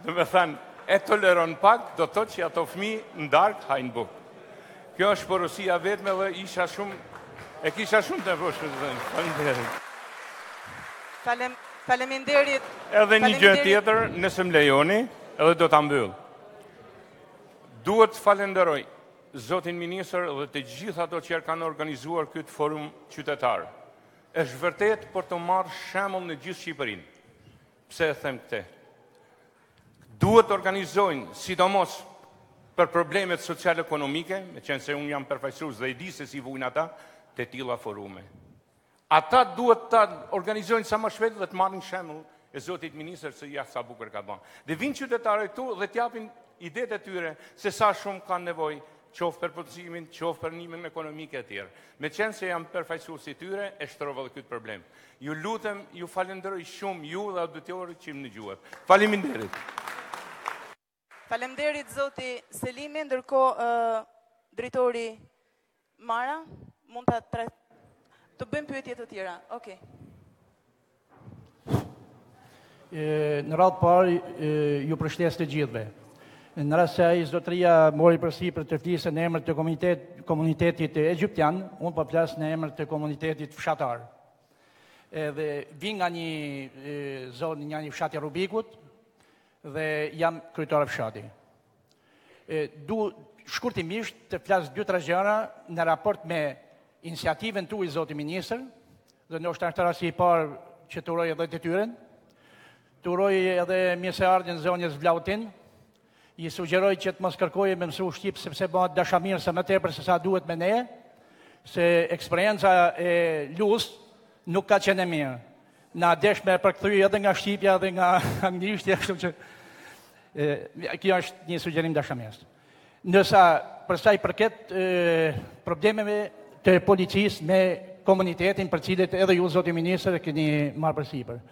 do të thënë, e toleron pak, do të thotë që ato fëmijë ndark hajnë bukë. Kjo është porosia vetme dhe kisha shumë të nevojshme të thënë. Faleminderit. Faleminderit. Edhe një gjë tjetër, nëse më lejoni, edhe do ta mbyll. Duhet të falenderoj zotin ministër dhe të gjithë ato që kanë organizuar këtë forum qytetar. Është vërtet për të marrë shembull në gjithë Shqipërinë. Pse e them këtë? Duhet të organizojnë, sidomos për problemet social-ekonomike, me qenë se unë jam përfaqësues dhe i di se si vujnë ata, të tilla forume. Ata duhet të organizojnë sa më shpejt dhe të marrin shembull e zotit ministër se ja sa bukur ka bën. Dhe vinë qytetarët këtu dhe t'japin idetë e tyre se sa shumë kanë nevojë, qoftë për punësimin, qoftë për nimin ekonomik e tjerë. Me qenë se jam përfaqësues i tyre, e shtrova dhe këtë problem. Ju lutem, ju falenderoj shumë ju dhe auditorit që më dëgjuat. Faleminderit. Faleminderit zoti Selimi, ndërkohë drejtori Mara mund të bëjmë pyetje të tjera. Okej. Në radhë parë ju përshtes të gjithëve. Në rast se ai zotëria mori përsipër të flisë në emër të komunitetit egyptian, unë po flas në emër të komunitetit fshatar. Edhe vi nga një zonë, nga një fshat i Rubikut dhe jam kryetar i fshatit. Du shkurtimisht të flas 2-3 gjëra në raport me iniciativën tuaj zoti ministër, dhe ndoshta është rasti i parë që të uroj edhe detyren. Të uroj edhe mirëseardhjen zonjës Vlautin. I sugjeroj që të mos kërkojë me mësu shqip sepse bëhet dashamirë se më tepër se sa duhet me ne, se eksperienca e Lus nuk ka qenë e mirë. Na desh me përkthy edhe nga shqipja dhe nga anglishtja, kështu që kjo është një sugjerim dashamirës. Ndërsa për sa i përket problemeve të policisë me komunitetin për cilët edhe ju zoti ministër keni marrë përsipër.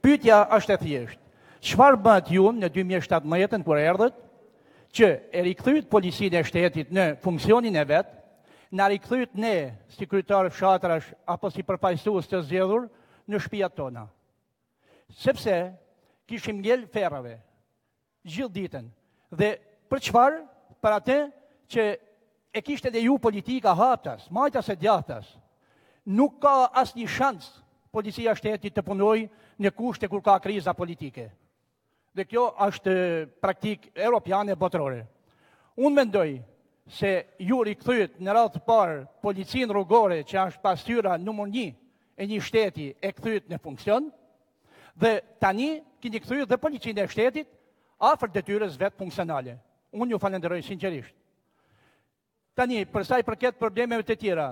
Pyetja është e thjeshtë. Çfarë bëhet ju në 2017 kur erdhët që e rikthyet policinë e shtetit në funksionin e vet, na rikthyet ne si kryetar fshatrash apo si përfaqësues të zgjedhur në shtëpiat tona. Sepse kishim ngel ferrave gjithë ditën. Dhe për çfarë? Për atë që e kishte dhe ju politika haptas, majtas e djathtas. Nuk ka asnjë shans policia e shtetit të punojë në kushte kur ka kriza politike. Dhe kjo është praktik europiane botërore. Unë mendoj se ju rikthyer në radhë të parë policinë rrugore që është pasyra numër 1 e një shteti e kthyer në funksion, dhe tani keni kthyer dhe policinë e shtetit afër detyrës vetë funksionale. Unë ju falenderoj sinqerisht. Tani, për sa i përket problemeve të tjera,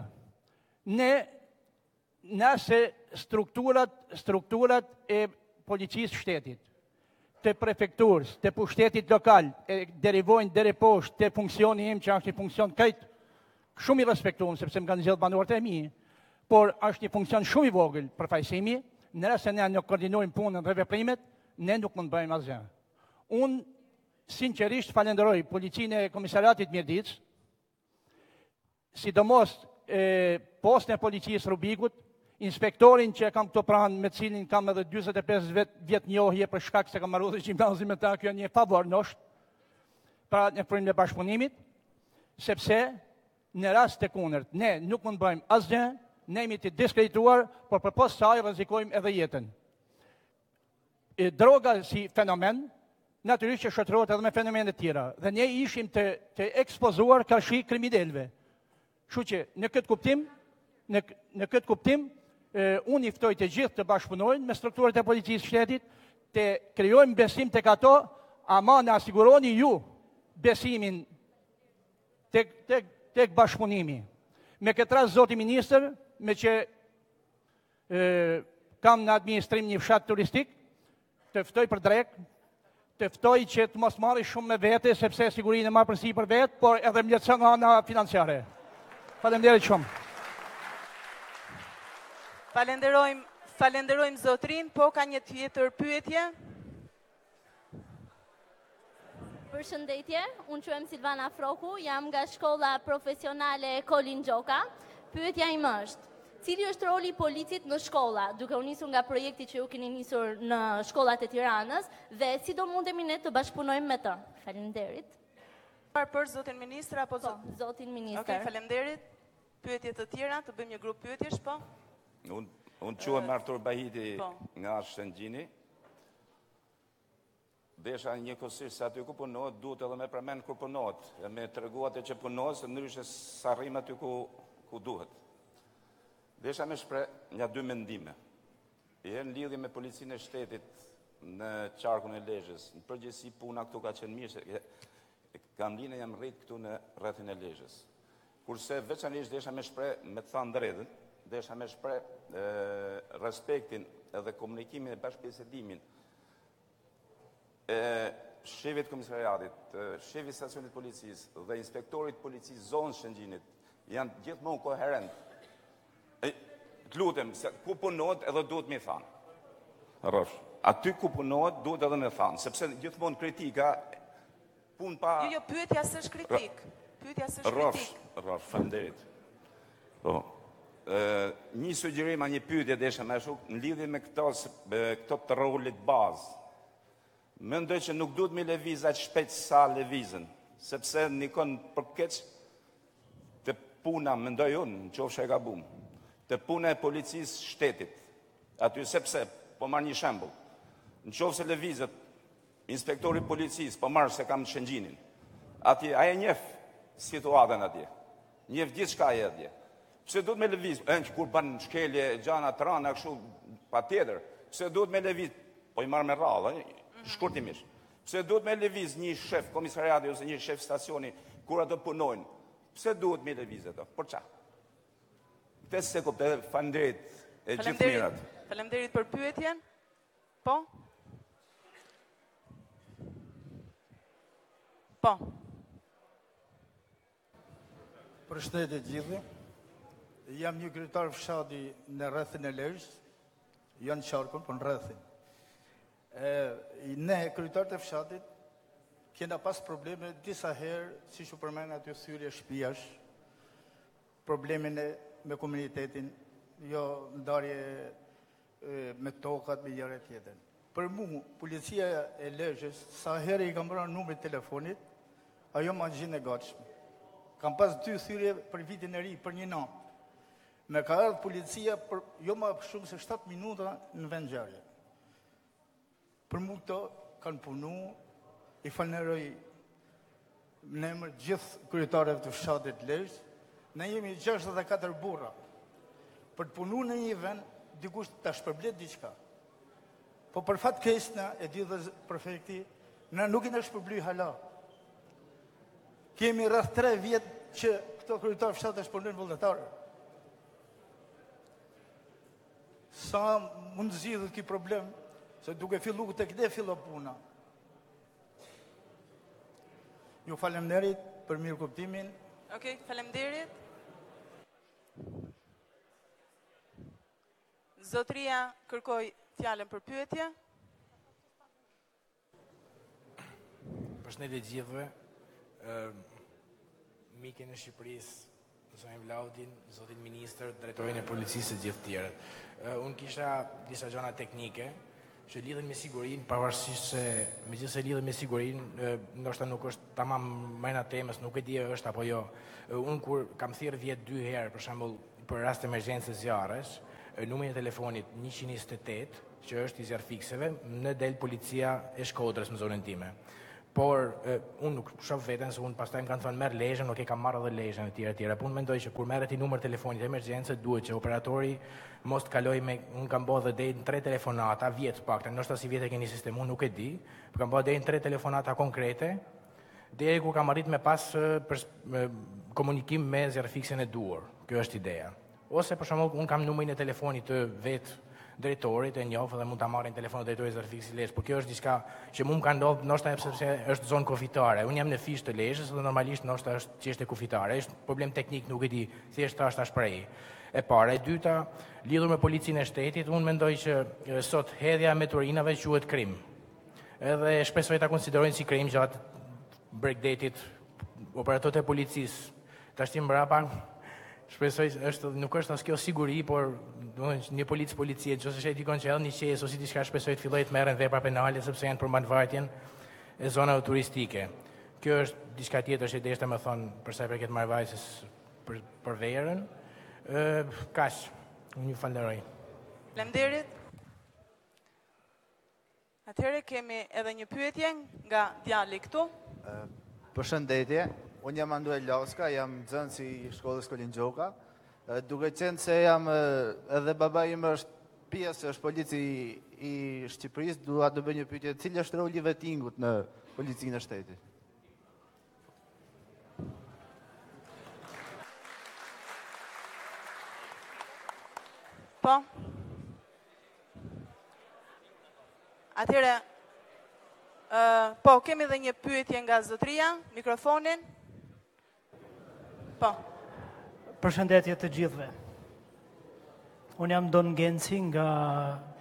nëse strukturat e policisë shtetit, të prefekturës, të pushtetit lokal, e derivojnë deri poshtë të funksioni im që është një funksion këtë shumë i respektuar, sepse më kanë zgjedhur banorët e mi, por është një funksion shumë i vogël përfaqësimi, nëse ne nuk koordinojmë punën dhe veprimet, ne nuk mund bëjmë asgjë. Unë sinqerisht falenderoj policinë e komisariatit Mjedhic, sidomos postën e policisë Rubikut, inspektorin që kam këto pranë, me cilin kam edhe 45 vjet njohje për shkak se kam marrë gjimnazi me ta, kjo një favor nosht, pra në prim të bashkëpunimit, sepse në rast të kundërt, ne nuk mund bëjmë asgjë, ne jemi të diskredituar, por përpos saj rrezikojmë edhe jetën. Droga si fenomen, natyrisht që shoqërohet edhe me fenomene të tjera, dhe ne ishim të ekspozuar karshi kriminalëve. Kështu që në këtë kuptim, unë i ftoj të gjithë të bashkëpunojnë me strukturat e policisë shtetit, të krijojmë besim tek ato, ama na siguroni ju besimin tek bashkëpunimi. Me këtë rast, zoti ministër, me që kam në administrim një fshat turistik, të ftoj për drek, të ftoj që të mos marri shumë me vete, sepse sigurinë e marr përsi për vetë, por edhe më lehtëson nga ana financiare. Faleminderit shumë. Falenderojmë zotrin, po ka një tjetër pyetje? Përshëndetje, unë quhem Silvana Froku, jam nga shkolla profesionale Kolin Gjoka. Pyetja ime është, cili është roli policit në shkolla, duke u nisur nga projekti që ju keni nisur në shkollat e Tiranës, dhe si do mundemi ne të bashkëpunojmë me të? Faleminderit. Për zotin ministra apo zotin ministër? Okej, faleminderit. Pyetje të tjera, të bëjmë një grup pyetjesh, po? Unë quhem Artur Bahiti nga Shëngjini. Desha njëkohësisht se aty ku punohet, duhet edhe me përmend ku punohet, e me tregu atë që punohet, se ndryshe s'arrim aty ku duhet. Desha me shpreh nga 2 mendime. Në lidhje me policinë e shtetit në qarkun e Lezhës, në përgjithësi puna këtu ka qenë mirë, kam linë jam rrit këtu në rrethin e Lezhës. Kurse veçanërisht desha me shpreh, me të thënë drejtën, desha me shpreh respektin edhe komunikimin e bashkëbisedimin shefit komisariatit, shefit stacionit policisë dhe inspektorit policisë zonë Shëngjinit janë gjithmonë koherent. Të lutem, ku punohet edhe duhet me thanë. Rrosh. Aty ku punohet duhet edhe me thanë, sepse gjithmonë kritika pun pa... Jo, pyetja s'është kritik. Pyetja s'është kritik. Rrosh, faleminderit. Po. Një sugjerim, një pyetje desha më shumë në lidhje me këto të rrolit bazë. Mendoj që nuk duhet me lëviz aq shpejt sa lëvizën, sepse nikon përkeq të puna, mendoj unë, nëse e gabum, të puna e policisë shtetit. Aty sepse, po marr një shembull. Nëse lëvizet inspektori policisë, po marr se kam Shëngjinin. Atje ai e njeh situatën atje. Njeh gjithçka atje. Pse duhet me lëviz? Kur ban shkelje, gjana të rana, kështu patjetër. Pse duhet me lëviz? Po i marr me radhë, shkurtimisht. Pse duhet me lëviz një shef komisariati ose një shef stacioni kur ato punojnë? Pse duhet me lëviz ato? Për çfarë? Këtë se kuptoj, faleminderit e gjithë mirat. Faleminderit për pyetjen. Po? Po. Përshëndetje gjithë. Jam një kryetar fshati në rrethin e Lezhës, jo në qarkun, por në rrethin. Ne, kryetarët e fshatit, kena pas probleme disa herë, si që përmend aty thyrje shtëpiash, problemin me komunitetin, jo ndarje me tokat, me gjëra tjetër. Për mu, policia e Lezhës, sa herë i kam bërë numrin telefonit, ajo ma gjinë e gatshme. Kam pas 2 thyrje për vitin e ri, për një natë. Me ka ardhë policia jo ma shumë se 7 minuta në vend ngjarje. Për mu këto kanë punu, i falënderoj në emër gjithë kryetarëve të fshatit Lezhë. Ne jemi 64 burra. Për të punu në një vend, dikush ta shpërblet diçka. Po për fat keq na e di dhe prefekti, na nuk i na shpërbly hala. Kemi rreth 3 vjet që këto kryetarë fshatë shpërndojnë vullnetarë. Sa mund zgjidhet ky problem, se duke filluar tek ne fillo puna. Ju faleminderit për mirë kuptimin. Okej, faleminderit. Zotria kërkoi fjalën për pyetje. Përshëndetje gjithëve. Mikin e Shqipërisë, zonin Vlaudin, zotin ministër, drejtorin e policisë e gjithë tjerët. Unë kisha disa gjëra teknike që lidhen me sigurinë, pavarësisht se megjithëse lidhen me sigurinë, ndoshta nuk është tamam mrena temës, nuk e di është apo jo. Unë kur kam thirrë 2 herë, për shembull, për rast emergjencë zjarresh, numrin e telefonit 128, që është i zjarrfikseve, në del policia e Shkodrës në zonën time. Por unë nuk shoh veten se unë pastaj më kanë thënë merr Lezhën, nuk e kam marrë edhe Lezhën e tjera. Po unë mendoj që kur merret i numër telefonit emergjencë duhet që operatori mos të kaloj me, unë kam bërë dhe deri në 3 telefonata, vjet paktën, ndoshta si vjet e keni sistem, unë nuk e di, por kam bërë deri në 3 telefonata konkrete, deri kur kam arrit me pas komunikim me zjarrfiksen e duhur. Kjo është ideja. Ose për shembull unë kam numrin e telefonit të vet drejtorit e njoh dhe mund ta marrin telefonin e drejtorit zjarrfiksit Lezhë, por kjo është diçka që mua më ka ndodhur ndoshta sepse është zonë kufitare. Unë jam në fish të Lezhës dhe normalisht ndoshta është çështje kufitare, është problem teknik, nuk e di, thjesht është ta shpreh. E para, e dyta, lidhur me policinë e shtetit, unë mendoj që sot hedhja me turinave quhet krim. Edhe shpresoj ta konsiderojnë si krim gjatë breakdate-it operatorët e policisë. Tash mbrapa shpresoj nuk është as kjo siguri, por një policie, nëse është dikon që edhe një qesë ose diçka shpresoj të fillojë të merren vepra penale sepse janë për mbarvajtjen e zonave turistike. Kjo është diçka tjetër që deshte më thon për sa i përket marrëvajtjes për verën. Kaq. Unë ju falenderoj. Faleminderit. Atëherë kemi edhe një pyetje nga djali këtu. Përshëndetje. Unë jam Anduel Lauska, jam nxënës i shkollës Kolingjoka. Duke qenë se jam edhe baba im është pjesë është polici i Shqipërisë, dua të bëj një pyetje, cili është roli i vettingut në policinë e shtetit? Po. Atëherë, po, kemi edhe një pyetje nga zotria, mikrofonin. Po. Përshëndetje të gjithëve. Unë jam Don Genci nga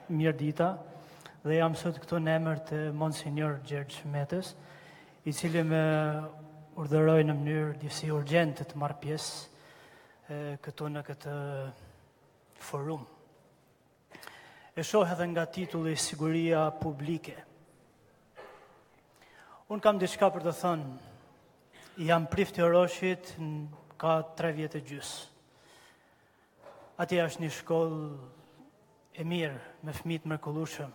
Mirdita dhe jam sot këtu në emër të Monsignor Gjergj Metës, i cili më urdhëroi në mënyrë disi urgjente të marr pjesë këtu në këtë forum. E shoh edhe nga titulli Siguria Publike. Unë kam diçka për të thënë. Jam prift i Roshit ka 3 vjet e gjys. Atje është një shkollë e mirë, me fëmijë të mrekullueshëm,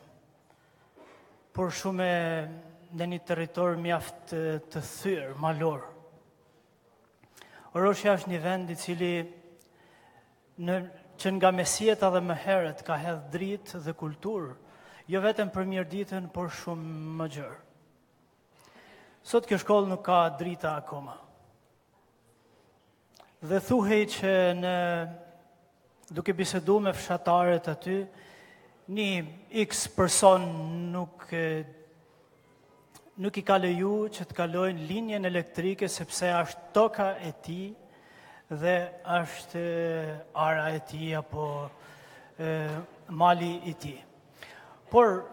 por shumë në një territor mjaft të thyrë, malor. Roshja është një vend i cili që nga mesjeta dhe më herët ka hedhë dritë dhe kulturë, jo vetëm për mirditën, por shumë më gjerë. Sot kjo shkollë nuk ka drita akoma. Dhe thuhej që duke bisedu me fshatarët aty, një X person nuk i ka leju që të kalojnë linjen elektrike sepse është toka e tij dhe është ara e tij apo mali i tij. Por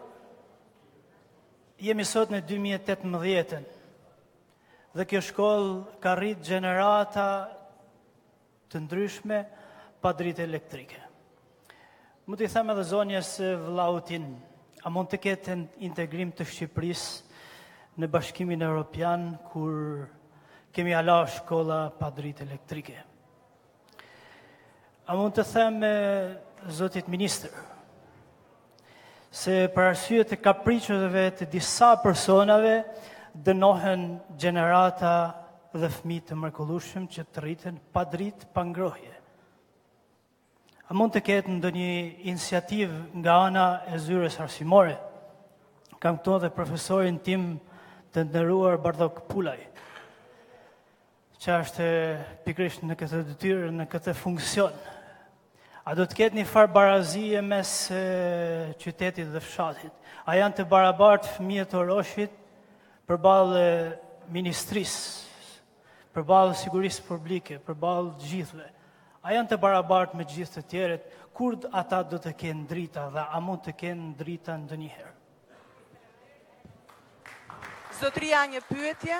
jemi sot në 2018 dhe kjo shkollë ka rrit gjenerata të ndryshme pa dritë elektrike. Mund t'i them edhe zonjes Vlautin, a mund të ketë integrim të Shqipërisë në Bashkimin Evropian kur kemi hala shkolla pa dritë elektrike? A mund të them zotit ministër se për arsye të kapriçeve të disa personave dënohen gjenerata dhe fëmijë të mrekullueshëm që të rriten pa dritë, pa ngrohje. A mund të ketë ndonjë iniciativë nga ana e zyres arsimore? Kam këtu edhe profesorin tim të nderuar Bardhok Pulaj, që është pikërisht në këtë detyrë, në këtë funksion. A do të ketë një farë barazie mes qytetit dhe fshatit? A janë të barabartë fëmijët e Roshit përballë ministrisë, përballë sigurisë publike, përballë gjithëve? A janë të barabartë me gjithë të tjerët? Kur ata do të kenë drita dhe a mund të kenë drita ndonjëherë? Zotria, një pyetje.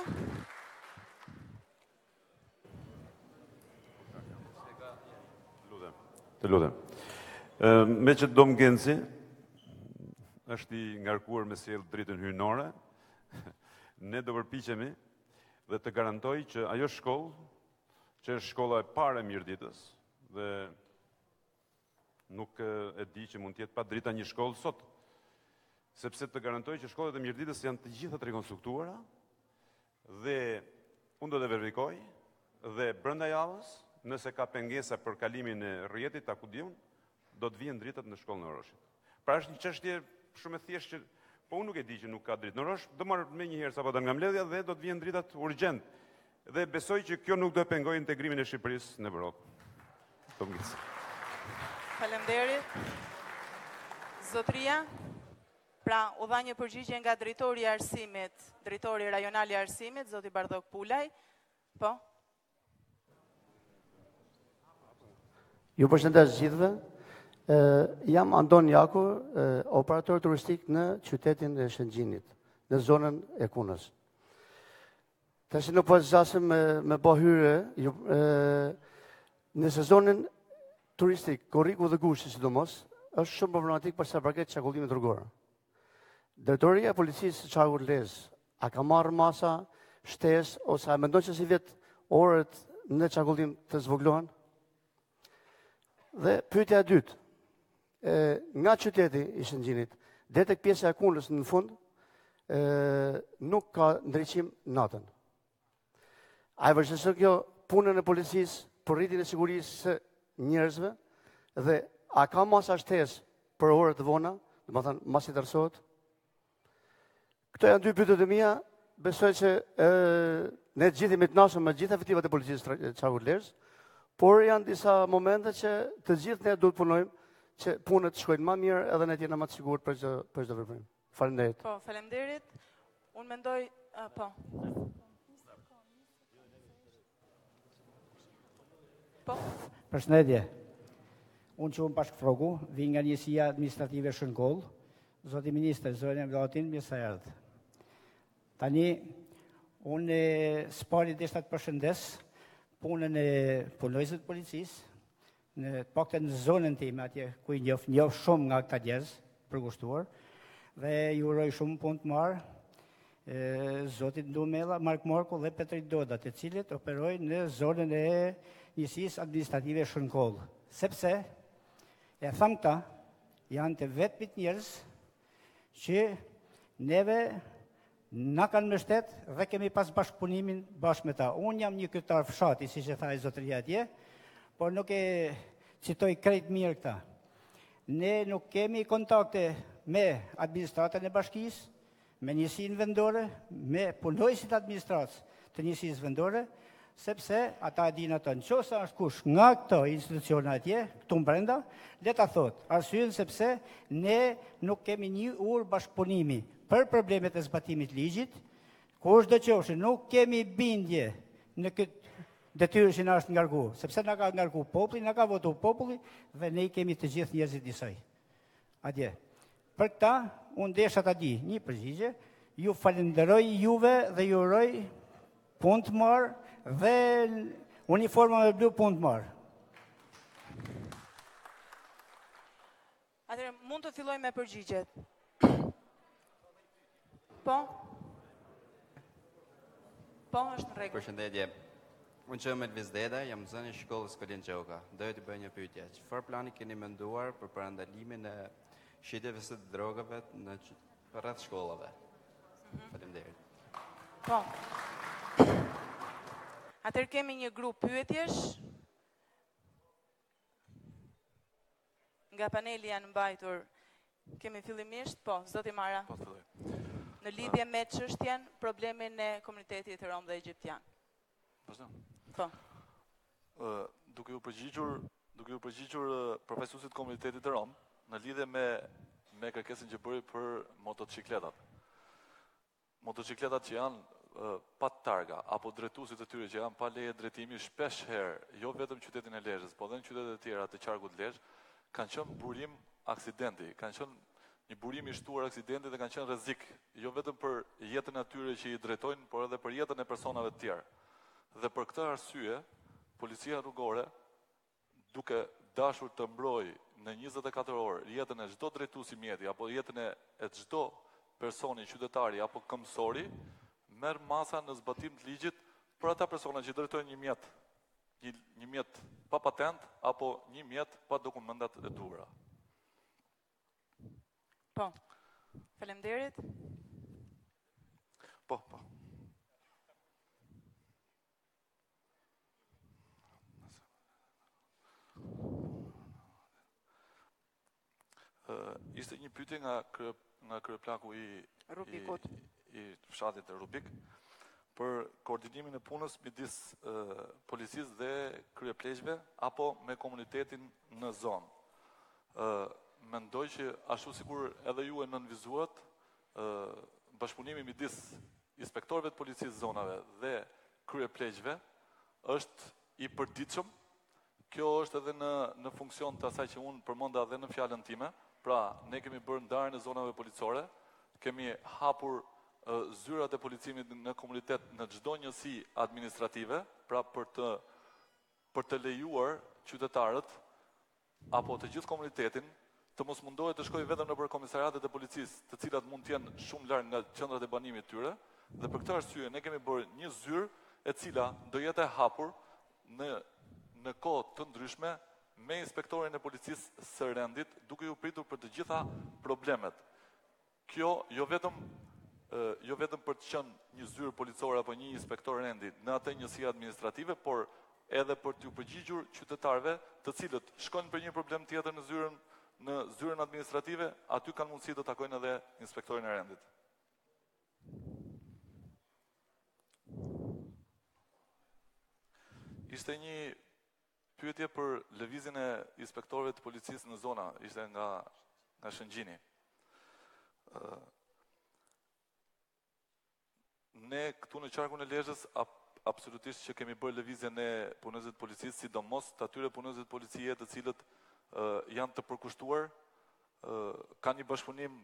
Të lutem. Me që Dom Genci është i ngarkuar me sjellë dritën hyjnore, ne do përpiqemi dhe të garantoj që ajo shkollë, që është shkolla e parë e Mirditës, dhe nuk e di që mund të jetë pa drita një shkollë sot, sepse të garantoj që shkollet e Mirditës janë të gjitha të rekonstruktuara dhe unë do të verifikoj dhe brenda javës, nëse ka pengesa për kalimin e rrjetit ta ku diun, do të vijen dritat në shkollën e Roshit. Pra është një çështje shumë e thjeshtë që po unë nuk e di që nuk ka dritë në Rosh, do marr më një herë sapo dal nga mbledhja dhe do të vijen dritat urgjent. Dhe besoj që kjo nuk do të pengojë integrimin e Shqipërisë në Evropë. Faleminderit. Zotria, pra u dha një përgjigje nga drejtori i arsimit, drejtori rajonal i arsimit, zoti Bardhok Pulaj. Po. Ju përshëndes gjithëve. Jam Andon Jaku, operator turistik në qytetin e Shëngjinit, në zonën e Kunës. Tash nuk po zgjasem me bë hyrje në sezonin turistik, Korriku dhe Gushi sidomos, është shumë problematik për sa përket çarkullimit rrugor. Drejtoria e policisë së qarkullit Lezhë, a ka marrë masa shtesë ose a mendon që si vjet orët në çarkullim të zvoglohen? Dhe pyetja e dytë, nga qyteti i Shëngjinit, dhe tek pjesa e Kunës në fund, nuk ka ndriçim natën. A e vërtetëson kjo punën e policisë për rritjen e sigurisë së njerëzve dhe a ka masa shtesë për orë të vona, domethënë masi tërsohet? Këto janë dy pyetjet e mia, besoj që ne të gjithë jemi të kënaqur me gjitha fitivat e policisë së qarkullit Lezhë, por janë disa momente që të gjithë ne duhet punojmë që punët shkojnë më mirë edhe ne të jemi më të sigurt për çdo veprim. Faleminderit. Po, faleminderit. Unë mendoj, po. Po. Përshëndetje. Unë që unë Pashkfrogu, vi nga njësia administrative Shënkoll, zoti ministër, zonë Laçit, mirë se erdhët. Tani, unë spari deshta të përshëndes punën e punojësve të policisë, në paktën në zonën time atje ku i njoh shumë nga këta njerëz përkushtuar dhe ju uroj shumë punë të mirë zotit Ndumella, Mark Morku dhe Petrit Doda, të cilët operojnë në zonën e njësisë administrative Shënkoll. Sepse e tham këta janë të vetmit njerëz që neve na kanë mbështet dhe kemi pas bashkëpunimin bashkë me ta. Unë jam një kryetar fshati, siç e tha i zotëria atje, por nuk e citoj krejt mirë këta. Ne nuk kemi kontakte me administratën e bashkisë, me njësinë vendore, me punojësit administratës të njësisë vendore, sepse ata e dinë atë. Nëse është kush nga këto institucione atje, këtu brenda, le ta thotë. Arsyen sepse ne nuk kemi një urë bashkëpunimi për problemet e zbatimit ligjit, kushdo qofshi nuk kemi bindje në këtë detyrë që na është ngarkuar, sepse na ka ngarkuar populli, na ka votuar populli dhe ne kemi të gjithë njerëzit e saj. Atje. Për këta, unë desha ta di një përgjigje, ju falenderoj juve dhe ju uroj punë të mirë dhe uniforma me blu punë të mirë. Atëherë mund të filloj me përgjigjet. Po? Po, është në rregull. Përshëndetje. Unë që me Vjedhin, jam zënë i shkollës Kolin Gjoka. Doja të bëj një pyetje. Çfarë plani keni menduar për parandalimin e shitjeve së drogave në rreth shkollave. Faleminderit. Po. Atëherë kemi një grup pyetjesh. Nga paneli janë mbajtur, kemi fillimisht, po, zoti Mara. Po, filloj. Në lidhje me çështjen problemin e komunitetit të rom dhe egjiptian. Vazhdo. Po. Duke u përgjigjur përfaqësuesit komunitetit të rom në lidhje me kërkesën që bëri për motocikletat. Motocikletat që janë pa targa apo drejtuesit e tyre që janë pa leje drejtimi shpesh herë, jo vetëm qytetin e Lezhës, po edhe në qytetet e tjera të qarkut Lezhë, kanë qenë burim aksidenti, kanë qenë një burim i shtuar aksidenti dhe kanë qenë rrezik, jo vetëm për jetën e atyre që i drejtojnë, por edhe për jetën e personave të tjerë. Dhe për këtë arsye, policia rrugore, duke dashur të mbrojë në 24 orë jetën e çdo drejtuesi mjeti apo jetën e çdo personi qytetari apo këmsori, merr masa në zbatim të ligjit për ata persona që drejtojnë një mjet pa patent apo një mjet pa dokumentat e duhura. Po. Faleminderit. Po. Ishte një pyetje nga kryeplaku i fshatit të Rubik për koordinimin e punës midis policisë dhe kryepleqjve apo me komunitetin në zonë. Mendoj që ashtu sikur edhe ju e nënvizuat, bashkëpunimi midis inspektorëve të policisë zonave dhe kryepleqjve është i përditshëm. Kjo është edhe në funksion të asaj që unë përmenda edhe në fjalën time. Pra, ne kemi bërë ndarjen e zonave policore, kemi hapur zyrat e policimit në komunitet në çdo njësi administrative, pra për të lejuar qytetarët apo të gjithë komunitetin të mos mundohet të shkojë vetëm nëpër komisariatet e policisë, të cilat mund të jenë shumë larg nga qendrat e banimit tyre, dhe për këtë arsye ne kemi bërë një zyrë e cila do jetë e hapur në kohë të ndryshme me inspektorin e policisë së rendit, duke ju pritur për të gjitha problemet. Kjo jo vetëm për të qenë një zyrë policore apo një inspektor rendi në atë njësi administrative, por edhe për t'ju përgjigjur qytetarëve të cilët shkojnë për një problem tjetër në zyrën administrative, aty kanë mundësi të takojnë edhe inspektorin e rendit. Ishte një pyetje për lëvizjen e inspektorëve të policisë në zona, ishte nga Shëngjini. Ne këtu në qarkun e Lezhës absolutisht që kemi bërë lëvizjen e punëzit policisë, sidomos të atyre punëzit policie të cilët janë të përkushtuar, kanë një bashkëpunim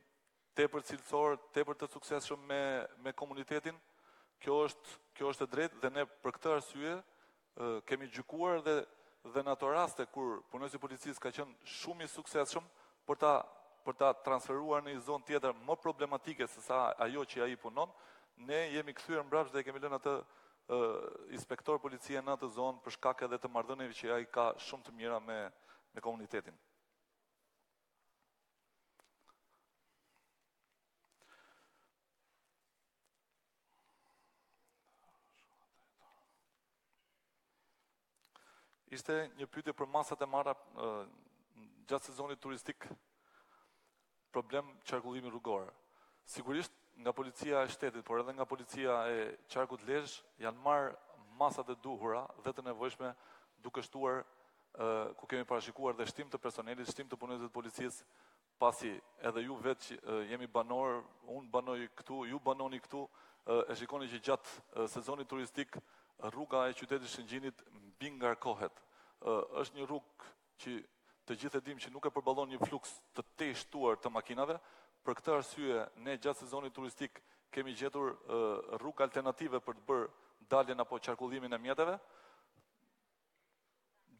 tepër cilësor, tepër të suksesshëm me komunitetin. Kjo është e drejtë dhe ne për këtë arsye kemi gjykuar dhe në ato raste kur punësi policisë ka qenë shumë i suksesshëm për ta transferuar në një zonë tjetër më problematike se sa ajo që ai punon, ne jemi kthyer mbrapsht dhe kemi lënë atë inspektor policie në atë zonë për shkak edhe të marrëdhënieve që ai ka shumë të mira me komunitetin. Ishte një pyetje për masat e marra gjatë sezonit turistik, problem qarkullimi rrugor. Sigurisht nga policia e shtetit, por edhe nga policia e qarkut Lezhë janë marrë masat e duhura dhe të nevojshme duke shtuar ku kemi parashikuar dhe shtim të personelit, shtim të punëzit të policisë, pasi edhe ju vetë jemi banor, unë banoj këtu, ju banoni këtu, e shikoni që gjatë sezonit turistik rruga e qytetit Shëngjinit mbi ngarkohet. Është një rrugë që të gjithë e dim që nuk e përballon një fluks të teshtuar të makinave. Për këtë arsye, ne gjatë sezonit turistik kemi gjetur rrugë alternative për të bërë daljen apo qarkullimin e mjeteve.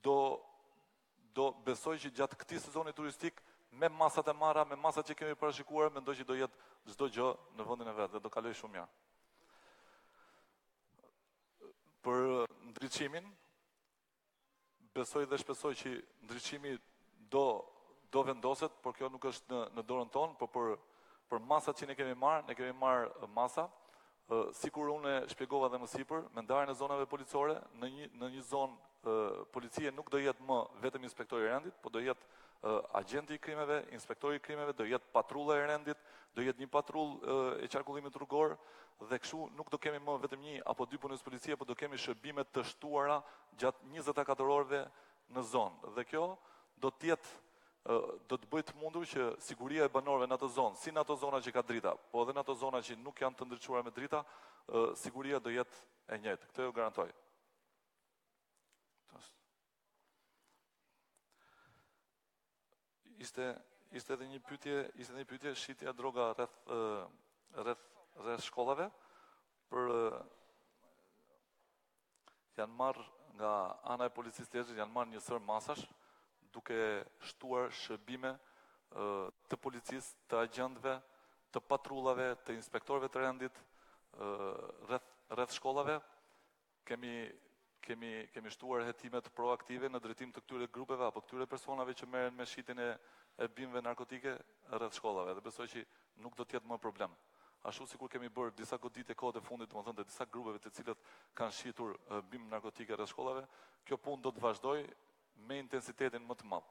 Do besoj që gjatë këtij sezoni turistik, me masat e marra, me masat që kemi parashikuar, mendoj që do jetë çdo gjë në vendin e vet dhe do kaloj shumë mirë. Për ndriçimin, besoj dhe shpresoj që ndriçimi do do vendoset, por kjo nuk është në dorën tonë, por për masat që ne kemi marrë masa, sikur unë shpjegova dhe më sipër, me ndarjen e zonave policore, në një zonë policie nuk do jetë më vetëm inspektori i rendit, por do jetë agenti i krimeve, inspektori i krimeve, do jetë patrulla e rendit, do jetë një patrullë e qarkullimit rrugor, dhe kështu nuk do kemi më vetëm një apo dy punës policie, por do kemi shërbime të shtuara gjatë 24 orëve në zonë. Dhe kjo do të bëjë të mundur që siguria e banorëve në ato zonë, si në ato zona që ka drita, po edhe në ato zona që nuk janë të ndriçuara me drita, siguria do jetë e njëjtë. Këtë ju garantoj. Ishte edhe një pyetje shitja droga rreth shkollave, janë marrë nga ana e policisë të Lezhës, janë marrë një sër masash duke shtuar shërbime të policisë, të agjentëve, të patrullave, të inspektorëve të rendit rreth shkollave. Kemi shtuar hetimet proaktive në drejtim të këtyre grupeve apo këtyre personave që merren me shitjen e bimëve narkotike rreth shkollave, dhe besoj që nuk do të jetë më problem. Ashtu sikur kemi bërë disa goditje kohët e fundit, domethënë të disa grupeve të cilët kanë shitur bimë narkotike rreth shkollave, kjo punë do të vazhdojë me intensitetin më të madh.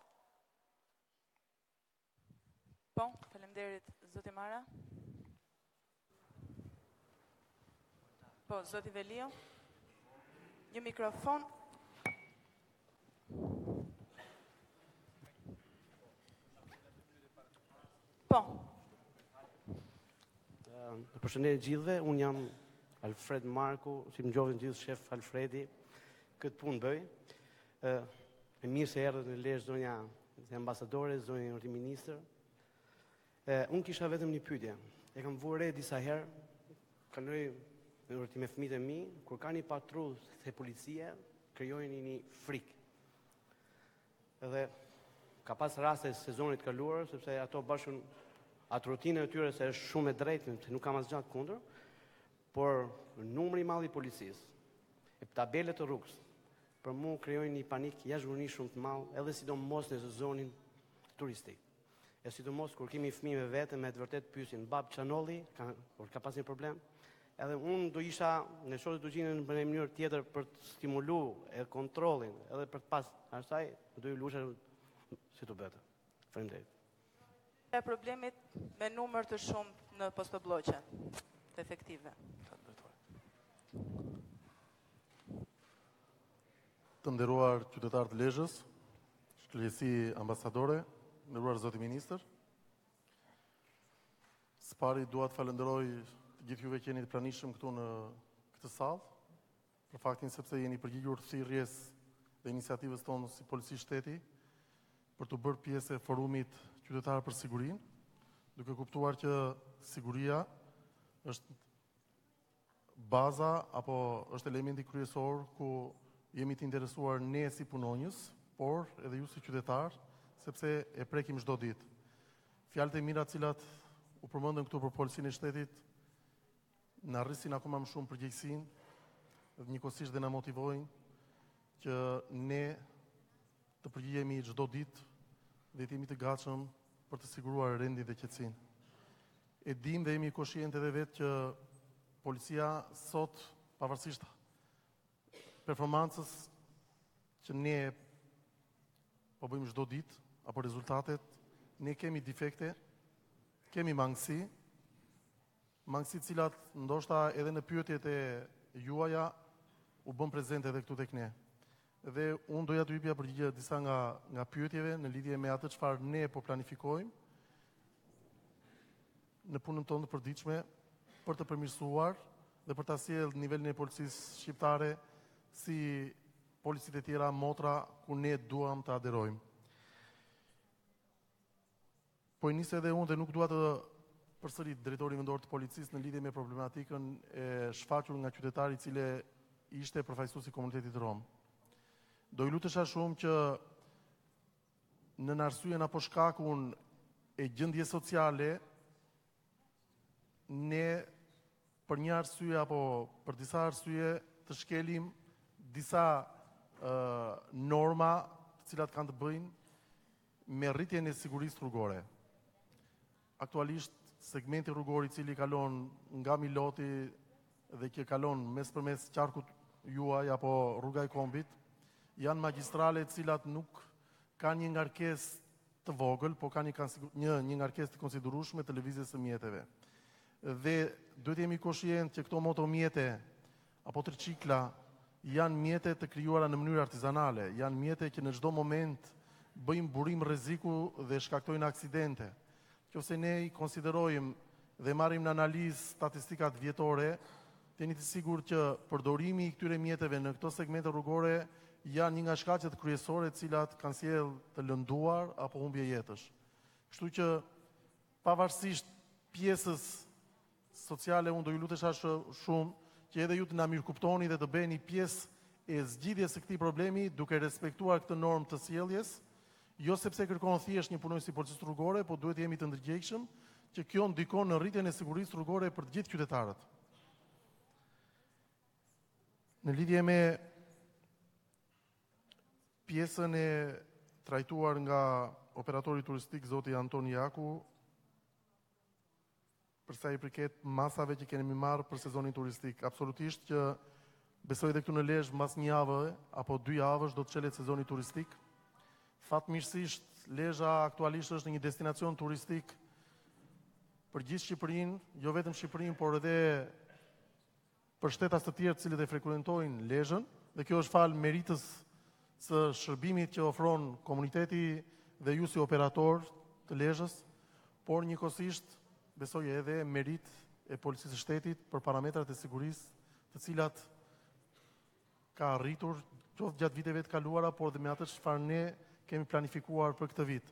Po, faleminderit zoti Mara. Po, zoti Velio. Një mikrofon. Po. Përshëndetje gjithëve, unë jam Alfred Marku, si më njohin gjithë shef Alfredi, këtë punë bëj. E mirë se erdhët në Lezhë zonja ambasadore, zonja Norti Ministër. Unë kisha vetëm një pyetje. E kam vënë re disa herë, kaloj në urtim me fëmijët e mi, kur ka një patrullë të policia, krijojnë një frikë. Edhe ka pas raste sezonit kaluar, sepse ato bashkën atë rutinë e tyre se është shumë e drejtë, se nuk kam asgjë kundër, por numri i madh i policisë, e tabelet të rrugës, për mua krijojnë një panik jashtëzakonisht shumë të madh, edhe sidomos në zonin turistik. E sidomos kur kemi fëmijë me vete, me të vërtet pyesin bab çanolli, kur ka pas një problem. Edhe unë do isha në shoqë të gjinin në një mënyrë tjetër për të stimuluar e kontrollin, edhe për të pas asaj do ju lusha si të bëhet. Faleminderit. E problemit me numër të shumë në postobllogje të efektive. Të nderuar qytetarë të Lezhës, shkëlqyesi ambasadore, nderuar zoti ministër. Së pari dua të falenderoj të gjithë juve që jeni të pranishëm këtu në këtë sallë, për faktin sepse jeni përgjigjur thirrjes dhe iniciativës tonë si polici shteti për të bërë pjesë e forumit qytetar për sigurinë, duke kuptuar që siguria është baza apo është elementi kryesor ku jemi të interesuar ne si punonjës, por edhe ju si qytetar, sepse e prekim çdo ditë. Fjalët e mira të cilat u përmendën këtu për policinë e shtetit na rrisin akoma më shumë përgjegjësinë dhe njëkohësisht dhe na motivojnë që ne të përgjigjemi çdo ditë dhe të jemi të gatshëm për të siguruar rendin dhe qetësinë. E dim dhe jemi koshient edhe vetë që policia sot, pavarësisht performancës që ne po bëjmë çdo ditë apo rezultatet, ne kemi defekte, kemi mangësi të cilat ndoshta edhe në pyetjet e juaja u bën prezente edhe këtu tek ne. Dhe unë doja të jepja përgjigje disa nga pyetjeve në lidhje me atë çfarë ne po planifikojmë në punën tonë të përditshme për të përmirësuar dhe për ta sjellë nivelin e policisë shqiptare si policitë e tjera motra ku ne duam të aderojmë. Po i nis edhe unë dhe nuk dua të përsërit drejtori vendor të policisë në lidhje me problematikën e shfaqur nga qytetari i cili ishte përfaqësues i komunitetit rom. Do i lutesha shumë që në arsyeën apo shkakun e gjendjes sociale ne për një arsye apo për disa arsye të shkelim disa norma të cilat kanë të bëjnë me rritjen e sigurisë rrugore. Aktualisht, segmenti rrugor i cili kalon nga Miloti dhe që kalon përmes qarkut juaj apo rruga e Kombit, janë magjistrale cilat nuk kanë një ngarkesë të vogël, po kanë një ngarkesë të konsiderueshme të lëvizjes së mjeteve. Dhe duhet jemi koshient që këto motomjete apo tricikla janë mjete të krijuara në mënyrë artizanale, janë mjete që në çdo moment bëjmë burim rreziku dhe shkaktojnë aksidente. Nëse ne i konsiderojmë dhe marrim në analizë statistikat vjetore, jeni të sigurt që përdorimi i këtyre mjeteve në këto segmente rrugore janë një nga shkaqet kryesore të cilat kanë sjellë të lënduar apo humbje jetësh. Kështu që pavarësisht pjesës sociale, unë do ju lutesha shumë që edhe ju të na mirëkuptoni dhe të bëheni pjesë e zgjidhjes së këtij problemi duke respektuar këtë normë të sjelljes, jo sepse kërkon thjesht një punonjës i policisë rrugore, po duhet jemi të ndërgjegjshëm që kjo ndikon në rritjen e sigurisë rrugore për të gjithë qytetarët. Në lidhje me pjesën e trajtuar nga operatori turistik zoti Antoni Jaku, përsa i përket masave që kemi marrë për sezonin turistik, absolutisht që besoj dhe këtu në Lezhë mas një javë apo 2 javësh do të çelet sezoni turistik. Fatmirësisht, Lezha aktualisht është një destinacion turistik për gjithë Shqipërinë, jo vetëm Shqipërinë, por edhe për shtetas të tjerë të cilët e frekuentojnë Lezhën, dhe kjo është falë meritës së shërbimit që ofron komuniteti dhe ju si operator të Lezhës, por njëkohësisht besoj edhe merit e policisë së shtetit për parametrat e sigurisë, të cilat ka arritur qoftë gjatë viteve të kaluara, por dhe me atë çfarë ne kemi planifikuar për këtë vit.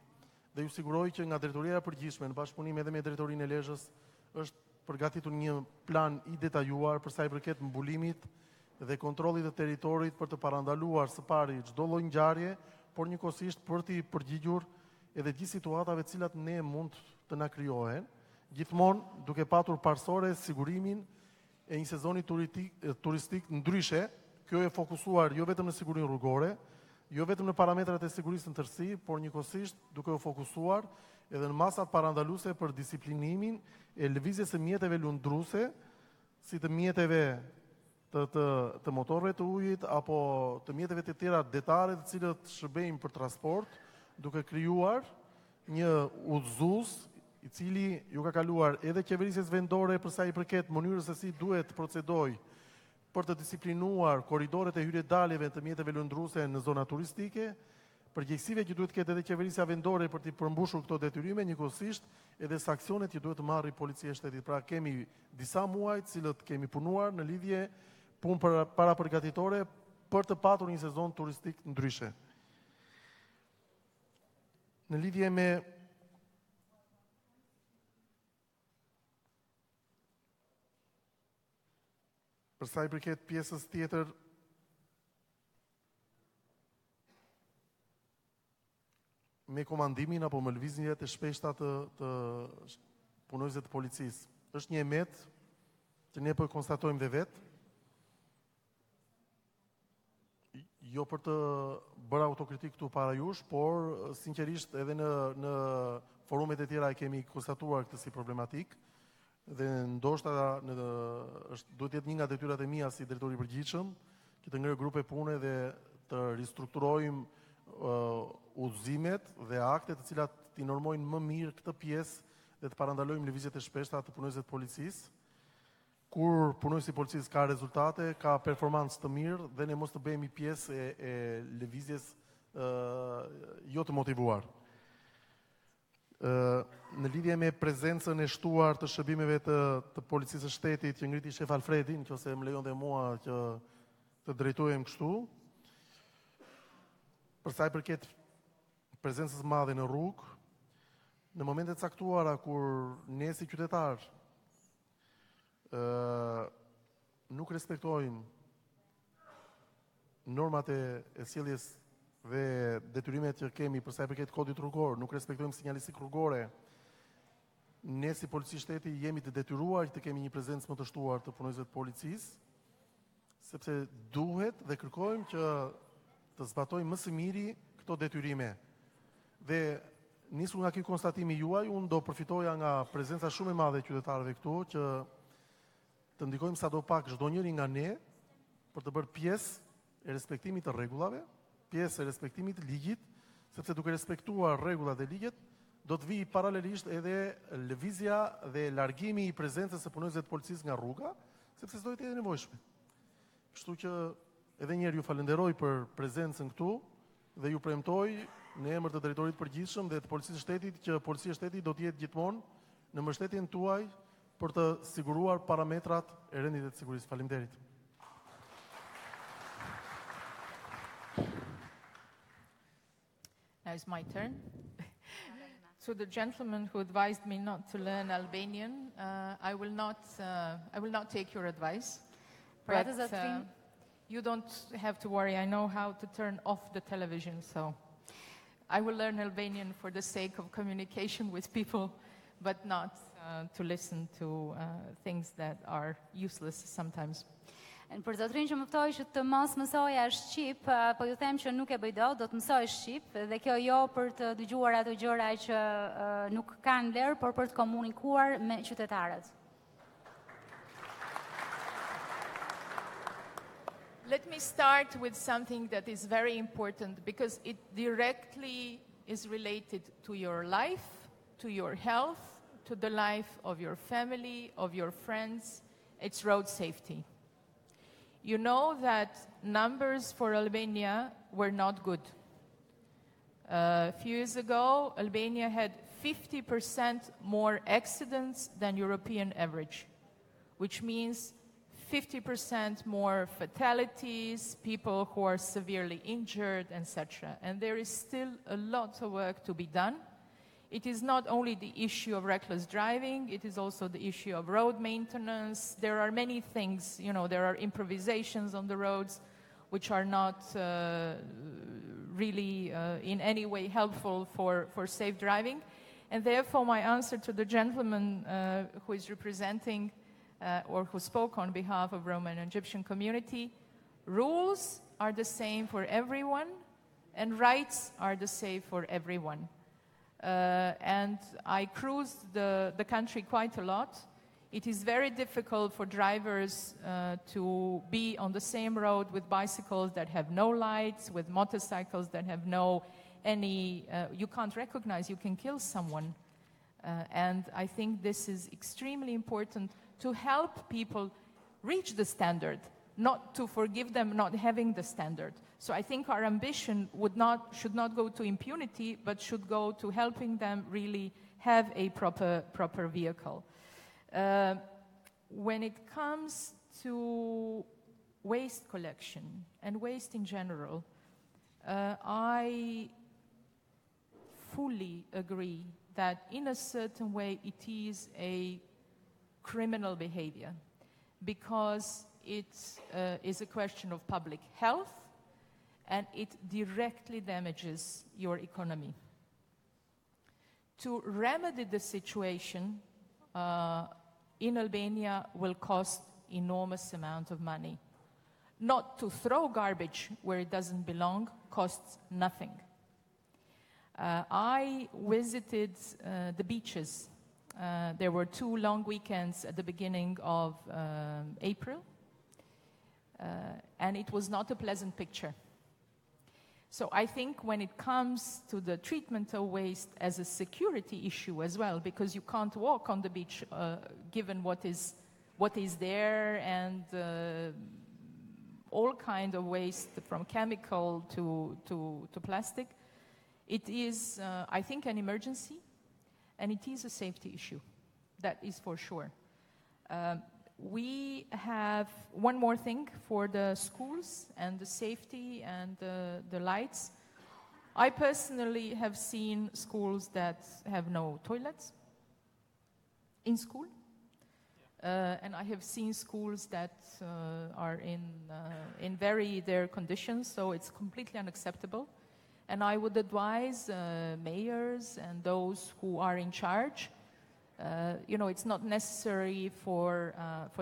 Dhe ju siguroj që nga drejtoria e përgjithshme në bashkëpunim edhe me drejtorinë e Lezhës është përgatitur një plan i detajuar për sa i përket mbulimit dhe kontrollit të territorit për të parandaluar së pari çdo lloj ngjarje, por njëkohësisht për të përgjigjur edhe gjithë situatave të cilat ne mund të na krijohen, gjithmonë duke patur parsore sigurimin e një sezoni turistik ndryshe. Kjo e fokusuar jo vetëm në sigurinë rrugore, jo vetëm në parametrat e sigurisë në tërësi, por njëkohësisht duke u fokusuar edhe në masat parandaluese për disiplinimin e lëvizjes së mjeteve lundruese, si të mjeteve të motorëve të ujit apo të mjeteve të tjera detare të cilët shërbejnë për transport, duke krijuar një udhëzues i cili ju ka kaluar edhe qeverisjes vendore për sa i përket mënyrës se si duhet të procedojë për të disiplinuar korridoret e hyrje-daljeve të mjeteve lundruese në zona turistike, përgjegjësive që duhet të ketë edhe qeverisja vendore për të përmbushur këto detyrime, njëkohësisht edhe sanksionet që duhet të marrë policia e shtetit. Pra kemi disa muaj të cilët kemi punuar në lidhje punë para përgatitore për të patur një sezon turistik ndryshe. Në lidhje me për sa i përket pjesës tjetër, me komandimin apo me lëvizjet e shpeshta të punonjësve të policisë. Është një emet që ne po e konstatojmë dhe vetë, jo për të bërë autokritik këtu para jush, por sinqerisht edhe në forumet e tjera e kemi konstatuar këtë si problematik, dhe ndoshta duhet jetë një nga detyrat e mia si drejtori i përgjithshëm, që të ngërë grupe pune dhe të ristrukturojmë udhëzimet dhe aktet të cilat t'i normojnë më mirë këtë pjesë dhe të parandalojmë lëvizjet e shpeshta të punonjësve të policisë. Kur punonjësi i policisë ka rezultate, ka performancë të mirë dhe ne mos të bëhemi pjesë e lëvizjes jo të motivuar. Në lidhje me prezencën e shtuar të shërbimeve të policisë së shtetit që ngriti shef Alfredi, nëse më lejon dhe mua që të drejtohem kështu, për sa i përket prezencës madhe në rrugë, në momente caktuara kur ne si qytetar nuk respektojmë normat e sjelljes dhe detyrimet që kemi për sa i përket kodit rrugor, nuk respektojmë sinjalistikë rrugore, ne si polici shteti jemi të detyruar të kemi një prezencë më të shtuar të punonjësve të policisë, sepse duhet dhe kërkojmë që të zbatojmë më së miri këto detyrime. Dhe nisur nga ky konstatimi juaj, unë do përfitoja nga prezenca shumë e madhe e qytetarëve këtu, që të ndikojmë sadopak çdo njëri nga ne për të bërë pjesë e respektimit të rregullave, pjesë e respektimit të ligjit, sepse duke respektuar rregullat e ligjit, do të vijë paralelisht edhe lëvizja dhe largimi i prezencës së punonjësve të policisë nga rruga, sepse s'do të jetë nevojshme. Kështu që edhe një herë ju falenderoj për prezencën këtu dhe ju premtoj në emër të drejtorit përgjithshëm dhe të policisë shtetit që policia e shtetit do të jetë gjithmonë në mbështetjen tuaj për të siguruar parametrat e rendit të sigurisë. Faleminderit. Now it's my turn. To the gentleman who advised me not to learn Albanian, I will not take your advice. But you don't have to worry. I know how to turn off the television, so I will learn Albanian for the sake of communication with people, but not to listen to things that are useless sometimes. Në për zotrin që më ftoi që të mos mësoja shqip, po ju them që nuk e bëj dot, do të mësoj shqip, dhe kjo jo për të dëgjuar ato gjëra që nuk kanë vlerë, por për të komunikuar me qytetarët. Let me start with something that is very important because it directly is related to your life, to your health, to the life of your family, of your friends. It's road safety. You know that numbers for Albania were not good. A few years ago, Albania had 50% more accidents than European average, which means 50% more fatalities, people who are severely injured, etc. And there is still a lot of work to be done. It is not only the issue of reckless driving, it is also the issue of road maintenance. There are many things, there are improvisations on the roads which are not really in any way helpful for safe driving. And therefore my answer to the gentleman who is representing or who spoke on behalf of Roman and Egyptian community, rules are the same for everyone and rights are the same for everyone. And I cruised the country quite a lot. It is very difficult for drivers to be on the same road with bicycles that have no lights, with motorcycles that have you can't recognize, you can kill someone. And I think this is extremely important to help people reach the standard, not to forgive them not having the standard. So I think our ambition should not go to impunity, but should go to helping them really have a proper vehicle. When it comes to waste collection and waste in general, I fully agree that in a certain way it is a criminal behavior because it is a question of public health and it directly damages your economy. To remedy the situation in Albania will cost enormous amount of money. Not to throw garbage where it doesn't belong costs nothing. I visited the beaches. There were 2 long weekends at the beginning of April, and it was not a pleasant picture. So I think when it comes to the treatment of waste as a security issue as well, because you can't walk on the beach given what is there and all kind of waste from chemical to plastic, it is, I think, an emergency. And it is a safety issue, that is for sure. We have one more thing for the schools and the safety and the lights. I personally have seen schools that have no toilets in school. And I have seen schools that are in very dire conditions, so it's completely unacceptable. And I would advise mayors and those who are in charge, it's not necessary for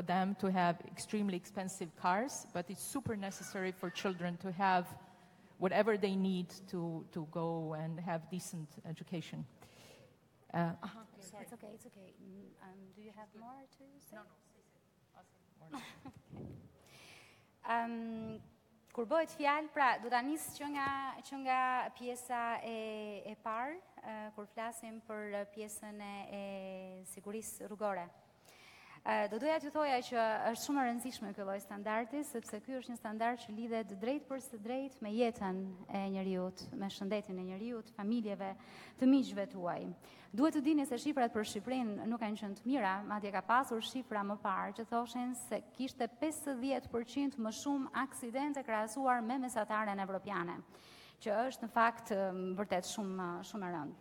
them to have extremely expensive cars, but it's super necessary for children to have whatever they need to go and have decent education. It's okay, it's okay. Do you have more to say? No. Kur bëhet fjalë, pra do ta nis që nga pjesa e parë, kur flasim për pjesën e sigurisë rrugore. Do doja t'ju thoja që është shumë e rëndësishme ky lloj standardi, sepse ky është një standard që lidhet drejt për së drejt me jetën e njeriut, me shëndetin e njeriut, familjeve, të miqve tuaj. Duhet të dini se shifrat për Shqipërinë nuk kanë qenë të mira, madje ka pasur shifra më parë që thoshin se kishte 50% më shumë aksidente krahasuar me mesataren evropiane, që është në fakt vërtet shumë e rëndë.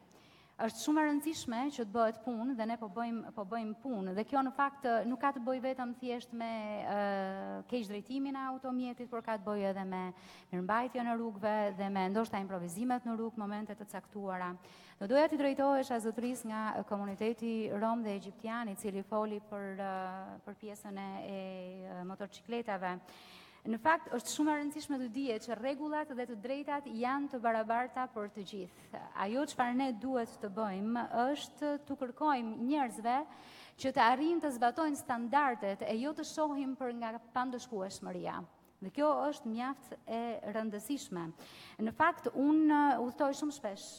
Është shumë e rëndësishme që të bëhet punë dhe ne po bëjmë punë dhe kjo në fakt nuk ka të bëjë vetëm thjesht me keq drejtimin e automjetit, por ka të bëjë edhe me mirëmbajtjen e rrugëve dhe me ndoshta improvizimet në rrugë momente të caktuara. Do doja t'i drejtohesh zotërisë nga komuniteti rom dhe egjiptian i cili foli për pjesën e motorcikletave. Në fakt, është shumë e rëndësishme të dihet që rregullat dhe të drejtat janë të barabarta për të gjithë. Ajo çfarë ne duhet të bëjmë është të kërkojmë njerëzve që të arrijnë të zbatojnë standardet e jo të shohim për nga pandëshkueshmëria. Dhe kjo është mjaft e rëndësishme. Në fakt, unë udhtoj shumë shpesh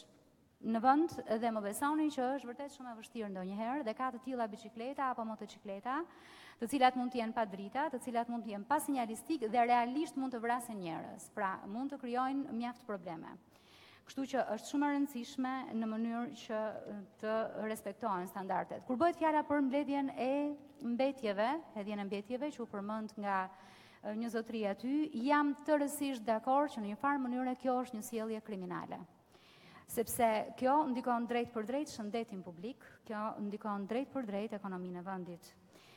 në vend dhe më besoni që është vërtet shumë e vështirë ndonjëherë dhe ka të tilla bicikleta apo motocikleta, të cilat mund të jenë pa drita, të cilat mund të jenë pa sinjalistik dhe realisht mund të vrasin njerëz. Pra, mund të krijojnë mjaft probleme. Kështu që është shumë e rëndësishme në mënyrë që të respektohen standardet. Kur bëhet fjala për mbledhjen e mbetjeve, hedhjen e mbetjeve që u përmend nga një zotëri aty, jam tërësisht dakord që në një farë mënyrë kjo është një sjellje kriminale. Sepse kjo ndikon drejt për drejt shëndetin publik, kjo ndikon drejt për drejt ekonominë e vendit.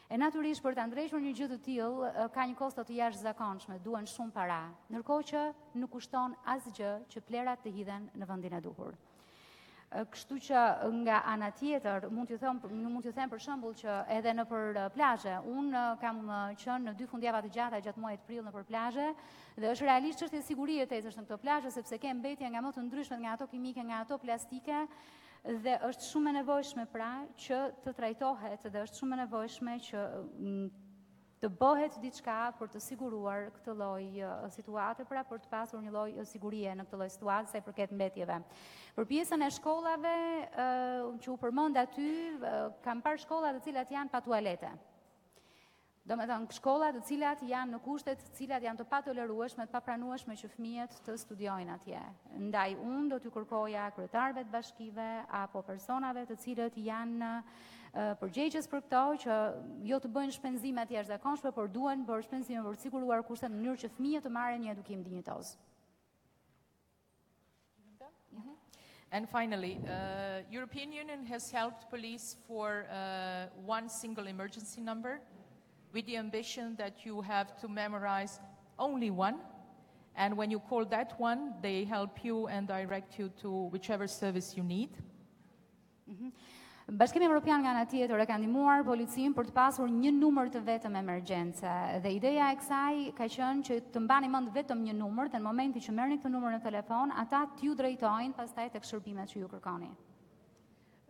E natyrisht për të ndrejshur një gjë të tillë ka një kosto të jashtëzakonshme, duhen shumë para, ndërkohë që nuk kushton asgjë që plerat të hidhen në vendin e duhur. Kështu që nga ana tjetër mund t'ju them për shembull që edhe nëpër plazhe, unë kam qenë në 2 fundjava të gjata gjatë muajit prill nëpër plazhe dhe është realisht çështje sigurie të ecësh në këto plazhe sepse ke mbetje nga më të ndryshme, nga ato kimike, nga ato plastike dhe është shumë e nevojshme pra që të trajtohet dhe është shumë e nevojshme që të bëhet diçka për të siguruar këtë lloj situate, pra për të pasur një lloj sigurie në këtë lloj situate sa i përket mbetjeve. Për pjesën e shkollave që u përmend aty, kam parë shkolla të cilat janë pa tualete. Domethënë shkolla të cilat janë në kushte të cilat janë të patolerueshme, të papranueshme që fëmijët të studiojnë atje. Ndaj unë do t'ju kërkoja kryetarëve të bashkive apo personave të cilët janë përgjegjës për këto që jo të bëjnë shpenzime të jashtëzakonshme, por duhen bërë shpenzime për të siguruar kushtet në mënyrë që fëmijët të marrin një edukim dinjitoz. And finally, European Union has helped police for one single emergency number with the ambition that you have to memorize only one. And when you call that one, they help you and direct you to whichever service you need. Bashkimi Evropian nga ana tjetër e ka ndihmuar policinë për të pasur një numër të vetëm emergjence dhe ideja e kësaj ka qenë që të mbani mend vetëm një numër dhe në momentin që merrni këtë numër në telefon, ata t'ju drejtojnë pastaj tek shërbimet që ju kërkoni.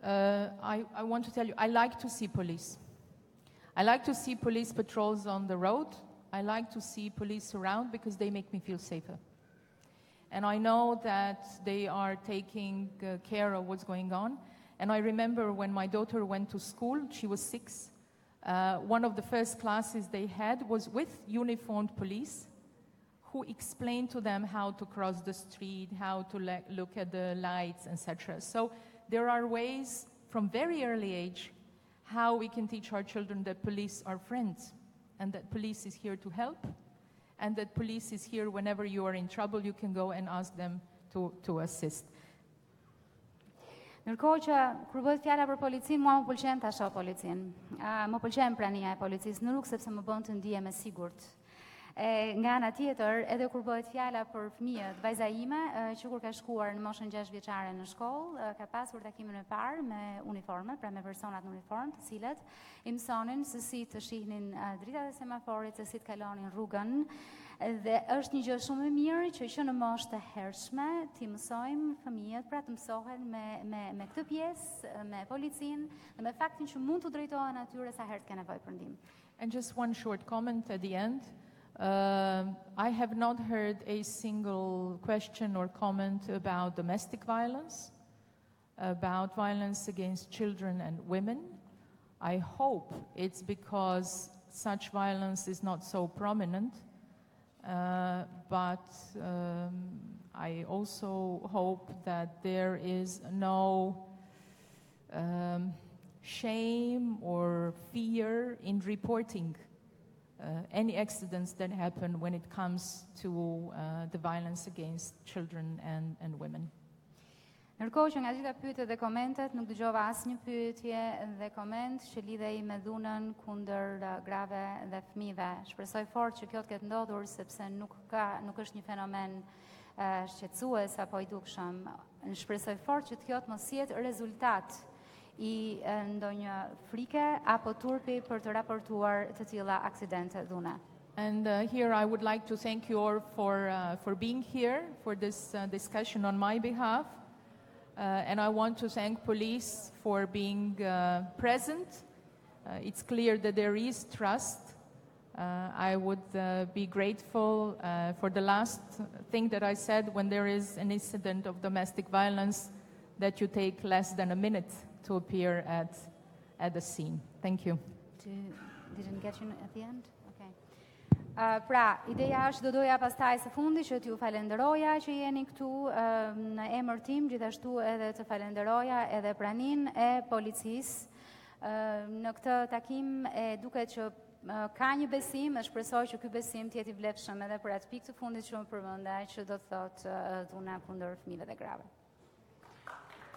I want to tell you, I like to see police. I like to see police patrols on the road. I like to see police around because they make me feel safer. And I know that they are taking care of what's going on. And I remember when my daughter went to school, she was 6, one of the first classes they had was with uniformed police who explained to them how to cross the street, how to look at the lights, etc. So there are ways from very early age how we can teach our children that police are friends and that police is here to help and that police is here whenever you are in trouble, you can go and ask them to assist. Ndërkohë që kur bëhet fjala për policinë, mua më pëlqen ta shoh policinë. Më pëlqen prania e policisë në rrugë sepse më bën të ndihem e sigurt. Nga ana tjetër, edhe kur bëhet fjala për fëmijët, vajza ime që kur ka shkuar në moshën 6 vjeçare në shkollë, ka pasur takimin e parë me uniforme, pra me personat në uniformë, të cilët i mësonin se si të shihnin dritat e semaforit, se si të kalonin rrugën. Dhe është një gjë shumë e mirë që në moshë të hershme ti mësojmë fëmijët pra të mësohen me këtë pjesë, me policinë dhe me faktin që mund të drejtohen atyre sa herë të ka nevojë për ndihmë. And just one short comment at the end. I have not heard a single question or comment about domestic violence, about violence against children and women. I hope it's because such violence is not so prominent, but I also hope that there is no shame or fear in reporting any accidents that happen when it comes to the violence against children and women. Ndërkohë që nga gjitha pyetjet dhe komentet nuk dëgjova asnjë pyetje dhe koment që lidhej me dhunën kundër grave dhe fëmijëve. Shpresoj fort që kjo të ketë ndodhur sepse nuk është një fenomen shqetësues apo i dukshëm. Shpresoj fort që kjo të mos jetë rezultat i ndonjë frike apo turpi për të raportuar të tilla aksidente dhune. And here I would like to thank you all for being here for this discussion on my behalf. And I want to thank police for being present. It's clear that there is trust. I would be grateful for the last thing that I said, when there is an incident of domestic violence, that you take less than a minute to appear at the scene. Thank you. Didn't get you at the end? Okay. Pra, ideja është do doja pastaj së fundi që t'ju falenderoja që jeni këtu në emër tim, gjithashtu edhe të falenderoja edhe praninë e policisë në këtë takim e duket që ka një besim, e shpresoj që ky besim të jetë i vlefshëm edhe për atë pikë të fundit që më përmenda, që do të thotë dhuna kundër fëmijëve dhe grave.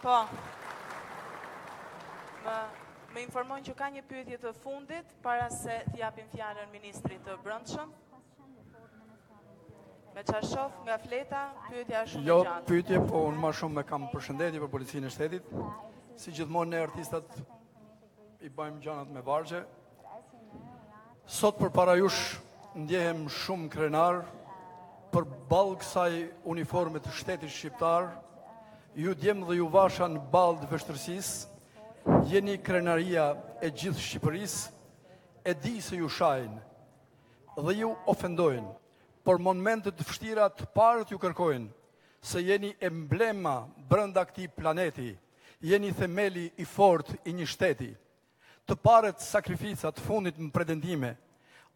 Po. Më informojnë që ka një pyetje të fundit para se t'japim fjalën ministrit të Brendshëm. Me çfarë shoh nga fleta, pyetja është shumë e gjatë. Jo, pyetje, po unë më shumë kam përshëndetje për policinë e shtetit. Si gjithmonë ne artistat i bëjmë gjanat me vargje. Sot përpara jush ndjehem shumë krenar për ballë kësaj uniforme të shtetit shqiptar. Ju djem dhe ju vasha në ballë të vështërësisë. Jeni krenaria e gjithë Shqipërisë, e di se ju shajnë dhe ju ofendojnë, por momente të vështira të parët ju kërkojnë, se jeni emblema brenda këtij planeti, jeni themeli i fortë i një shteti. Të parët sakrifica të fundit në pretendime,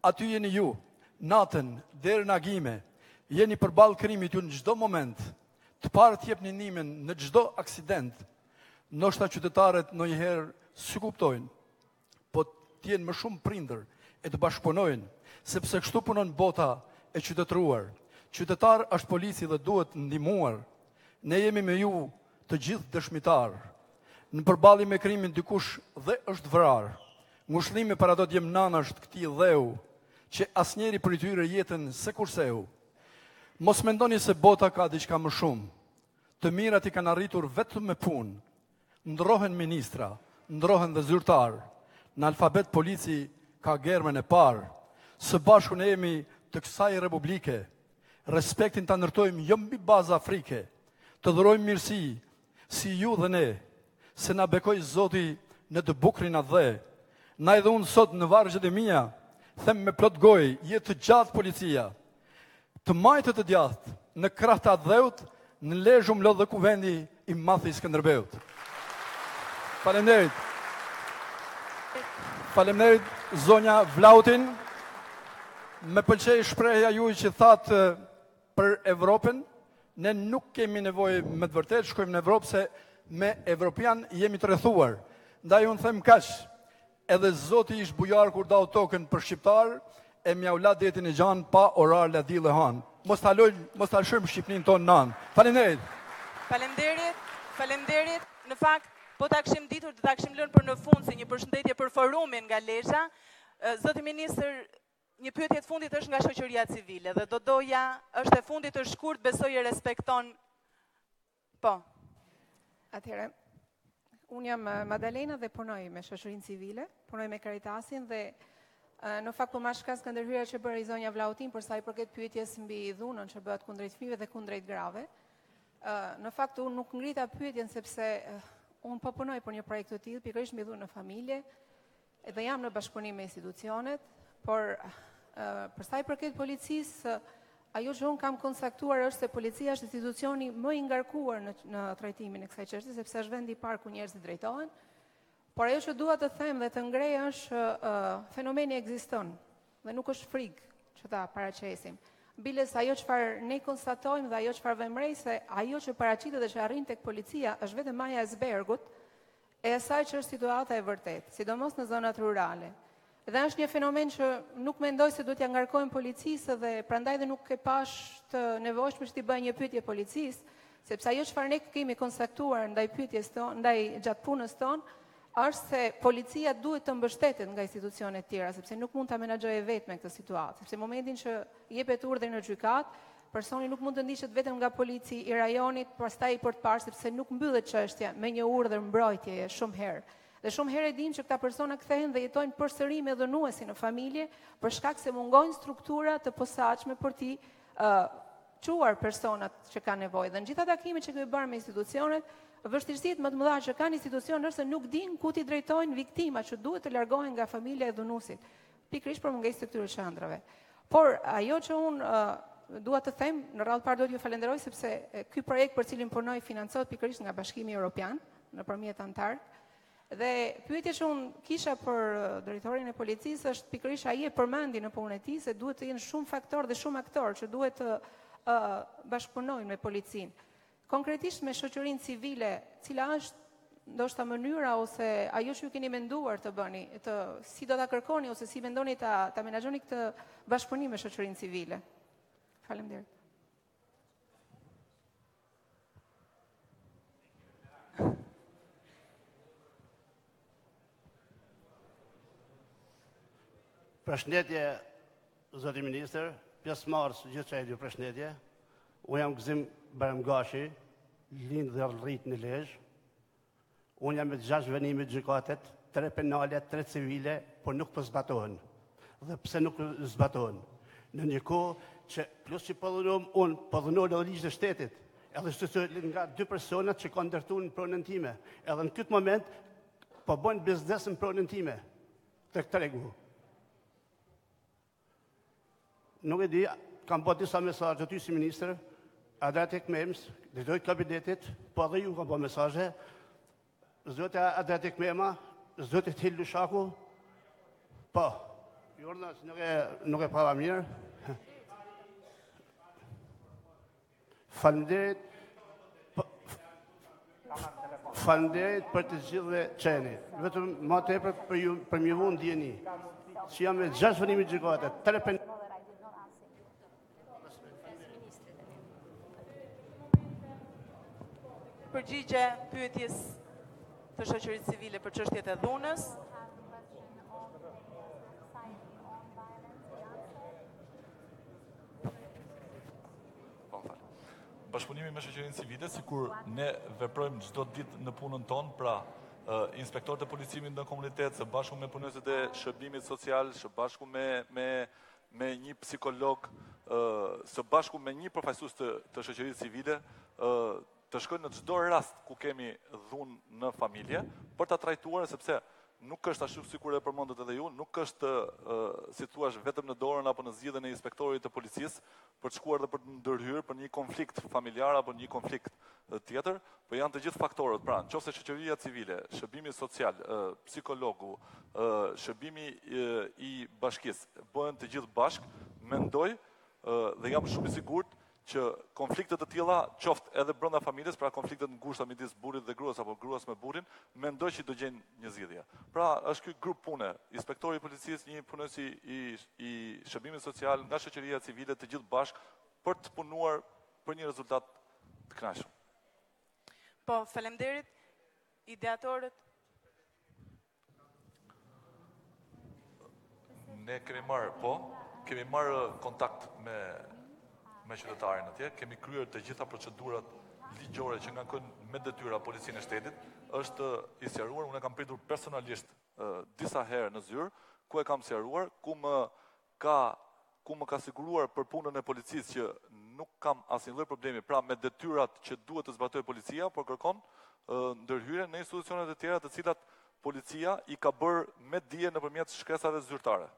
aty jeni ju, natën deri në agime, jeni përballë krimit ju në çdo moment, të parët jepni ndihmën në çdo aksident. Ndoshta qytetarët ndonjëherë s'u kuptojnë, po t'jenë më shumë prindër e të bashkëpunojnë, sepse kështu punon bota e qytetëruar. Qytetar është polici dhe duhet ndihmuar. Ne jemi me ju të gjithë dëshmitar. Në përballje me krimin dikush dhe është vrar. Ngushëllimi para do të jem nanasht këtij dheu, që asnjëri prej tyre jetën se kurseu. Mos mendoni se bota ka diçka më shumë. Të mirat i kanë arritur vetëm me punë. Ndrohen ministra, ndrohen dhe zyrtar. Në alfabet polici ka germen e parë. Së bashku ne jemi të kësaj republike. Respektin ta ndërtojmë jo mbi bazë afrike. Të dhurojmë mirësi, si ju dhe ne, se na bekoj Zoti në të bukrin atë dhe. Na edhe unë sot në vargjet e mia, them me plot gojë, jetë të gjatë policia. Të majtë të djathtë, në krah të atë dheut, në Lezhë mlodh dhe kuvendi i madh i Skënderbeut. Faleminderit. Faleminderit zonja Vlautin. Me pëlqej shprehja juaj që thatë për Evropën. Ne nuk kemi nevojë me të vërtetë shkojmë në Evropë se me evropian jemi të rrethuar. Ndaj unë them kaq. Edhe Zoti ish bujar kur dau tokën për shqiptar e mja u la detin e gjan pa orar la dill e han. Mos ta lëshojmë Shqipërinë tonë nan. Faleminderit. Faleminderit. Në fakt po ta kishim ditur, do ta kishim lënë për në fund si një përshëndetje për forumin nga Lezha. Zoti ministër, një pyetje të fundit është nga shoqëria civile dhe do doja, është e fundit të shkurt, besoj e respekton. Po. Atëherë, unë jam Madalena dhe punoj me shoqërinë civile, punoj me Caritasin dhe Në fakt po marr shkas nga ndërhyrja që bëri zonja Vlautin për sa i përket pyetjes mbi dhunën që bëhet kundrejt fëmijëve dhe kundrejt grave. Në fakt unë nuk ngrita pyetjen sepse unë po punoj për një projekt të tillë pikërisht mbi dhunën në familje dhe jam në bashkëpunim me institucionet, por për sa i përket policisë, ajo që unë kam konsaktuar është se policia është institucioni më i ngarkuar në trajtimin e kësaj çështje, sepse është vendi i parë ku njerëzit drejtohen. Por ajo që dua të them dhe të ngrej është fenomeni ekziston dhe nuk është frikë që ta paraqesim. Biles ajo çfarë ne konstatojmë dhe ajo çfarë vëmrej se ajo që paraqitet dhe që arrin tek policia është vetëm maja e icebergut e asaj që është situata e vërtetë, sidomos në zonat rurale. Dhe është një fenomen që nuk mendoj se duhet t'ia ngarkojmë policisë dhe prandaj dhe nuk e pash të nevojshme që t'i bëj një pyetje policisë, sepse ajo çfarë ne kemi konsaktuar ndaj pyetjes tonë, ndaj gjatë punës tonë, është se policia duhet të mbështetet nga institucionet tjera, sepse nuk mund ta menaxhojë vetëm këtë situatë, sepse në momentin që jepet urdhër në gjykat, personi nuk mund të ndiqet vetëm nga polici i rajonit, pastaj për të parë sepse nuk mbyllet çështja me një urdhër mbrojtjeje shumë herë. Dhe shumë herë e dim që këta persona kthehen dhe jetojnë përsëri me dhënuesi në familje për shkak se mungojnë struktura të posaçme për t'i çuar personat që kanë nevojë. Dhe në gjitha takimet që kemi bërë me institucionet, vështirësitë më të mëdha që kanë institucionet është se nuk dinë ku t'i drejtojnë viktimat që duhet të largohen nga familja e dhunuesit, pikërisht për mungesë të këtyre çandrave. Por ajo që unë dua të them, në radhë parë duhet ju falenderoj sepse ky projekt për cilin punoj financohet pikërisht nga Bashkimi Evropian nëpërmjet Antark. Dhe pyetja që unë kisha për drejtorin e policisë është pikërisht ai e përmendi në punën e tij se duhet të jenë shumë faktorë dhe shumë aktorë që duhet të bashkëpunojnë me policinë. Konkretisht me shoqërinë civile, cila është ndoshta mënyra ose ajo që ju keni menduar të bëni, si do ta kërkoni ose si mendoni ta menaxhoni këtë bashkëpunim me shoqërinë civile. Faleminderit. Përshëndetje, zoti ministër, pjesëmarrës gjithë çaj ju përshëndetje. Unë jam Gzim Baramgashi, lind dhe rrit në Lezhë. Unë jam me 6 venime gjykatet, 3 penale, 3 civile, por nuk po zbatohen. Dhe pse nuk zbatohen? Në një kohë që plus që po dhënom unë, po dhënoj në ligjë të shtetit, edhe shtetësohet nga 2 personat që kanë ndërtuar në pronën time. Edhe në këtë moment po bën biznes në pronën time. Tek tregu. Nuk e di, kam bërë disa mesazhe ty si ministër, edhe tek MEMS, drejtori i kabinetit, po edhe ju kam bërë mesazhe. Zoti edhe tek MEMA, zoti Til Lushaku. Po. Jorna nuk e para mirë. Faleminderit. Faleminderit për të gjithëve qeni. Vetëm më tepër për më vonë ndjeni. Që jam me 6 venime gjykate, 3 penale. Përgjigje pyetjes të shoqërisë civile për çështjet e dhunës. Bashkëpunimi me shoqërinë civile, sikur ne veprojmë çdo ditë në punën tonë, pra inspektorët e policimit në komunitet, së bashku me punësit e shërbimit social, së bashku me një psikolog, së bashku me një përfaqësues të shoqërisë civile, të shkojnë në çdo rast ku kemi dhunë në familje, për ta trajtuar sepse nuk është ashtu sikur e përmendët edhe ju, nuk është si thua vetëm në dorën apo në zgjidhjen e inspektorit të policisë për të shkuar dhe për të ndërhyrë për një konflikt familjar apo një konflikt tjetër, por janë të gjithë faktorët. Pra, nëse shoqëria civile, shërbimi social, psikologu, shërbimi i bashkisë bëhen të gjithë bashk, mendoj dhe jam shumë i sigurt që konfliktet të tilla, qoftë edhe brenda familjes, pra konfliktet ngushta midis burrit dhe gruas apo gruas me burrin, mendoj që do gjejnë një zgjidhje. Pra, është ky grup pune, inspektori i policisë, një punësi i shërbimit social, nga shoqëria civile, të gjithë bashk për të punuar për një rezultat të kënaqshëm. Po, faleminderit ideatorët. Ne kemi marrë kontakt me qytetarin atje, kemi kryer të gjitha procedurat ligjore që ngarkojnë me detyra policinë e shtetit, është i sqaruar, unë kam pritur personalisht disa herë në zyrë, ku e kam sqaruar, ku më ka siguruar për punën e policisë që nuk kam asnjë lloj problemi, pra me detyrat që duhet të zbatoj policia, por kërkon ndërhyrje në institucionet e tjera të cilat policia i ka bërë me dije nëpërmjet shkresave zyrtare.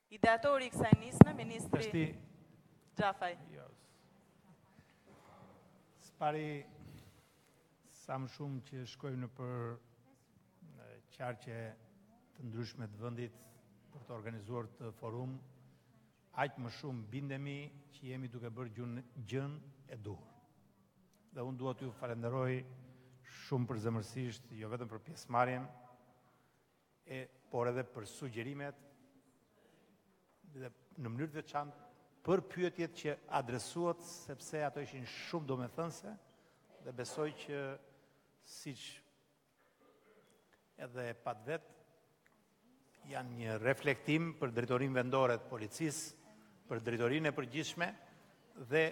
Ideatori i kësaj nisme, ministri Xhafaj. Spari sa më shumë që shkojmë në për qarqe të ndryshme të vendit për të organizuar të forum, aq më shumë bindemi që jemi duke bërë gjën e duhur. Dhe unë dua t'ju falenderoj shumë përzemërsisht, jo vetëm për pjesëmarrjen, por edhe për sugjerimet dhe në mënyrë të veçantë për pyetjet që adresuat, sepse ato ishin shumë domethënëse dhe besoj që siç edhe pat vetë janë një reflektim për drejtorinë vendore të policisë, për drejtorinë e përgjithshme dhe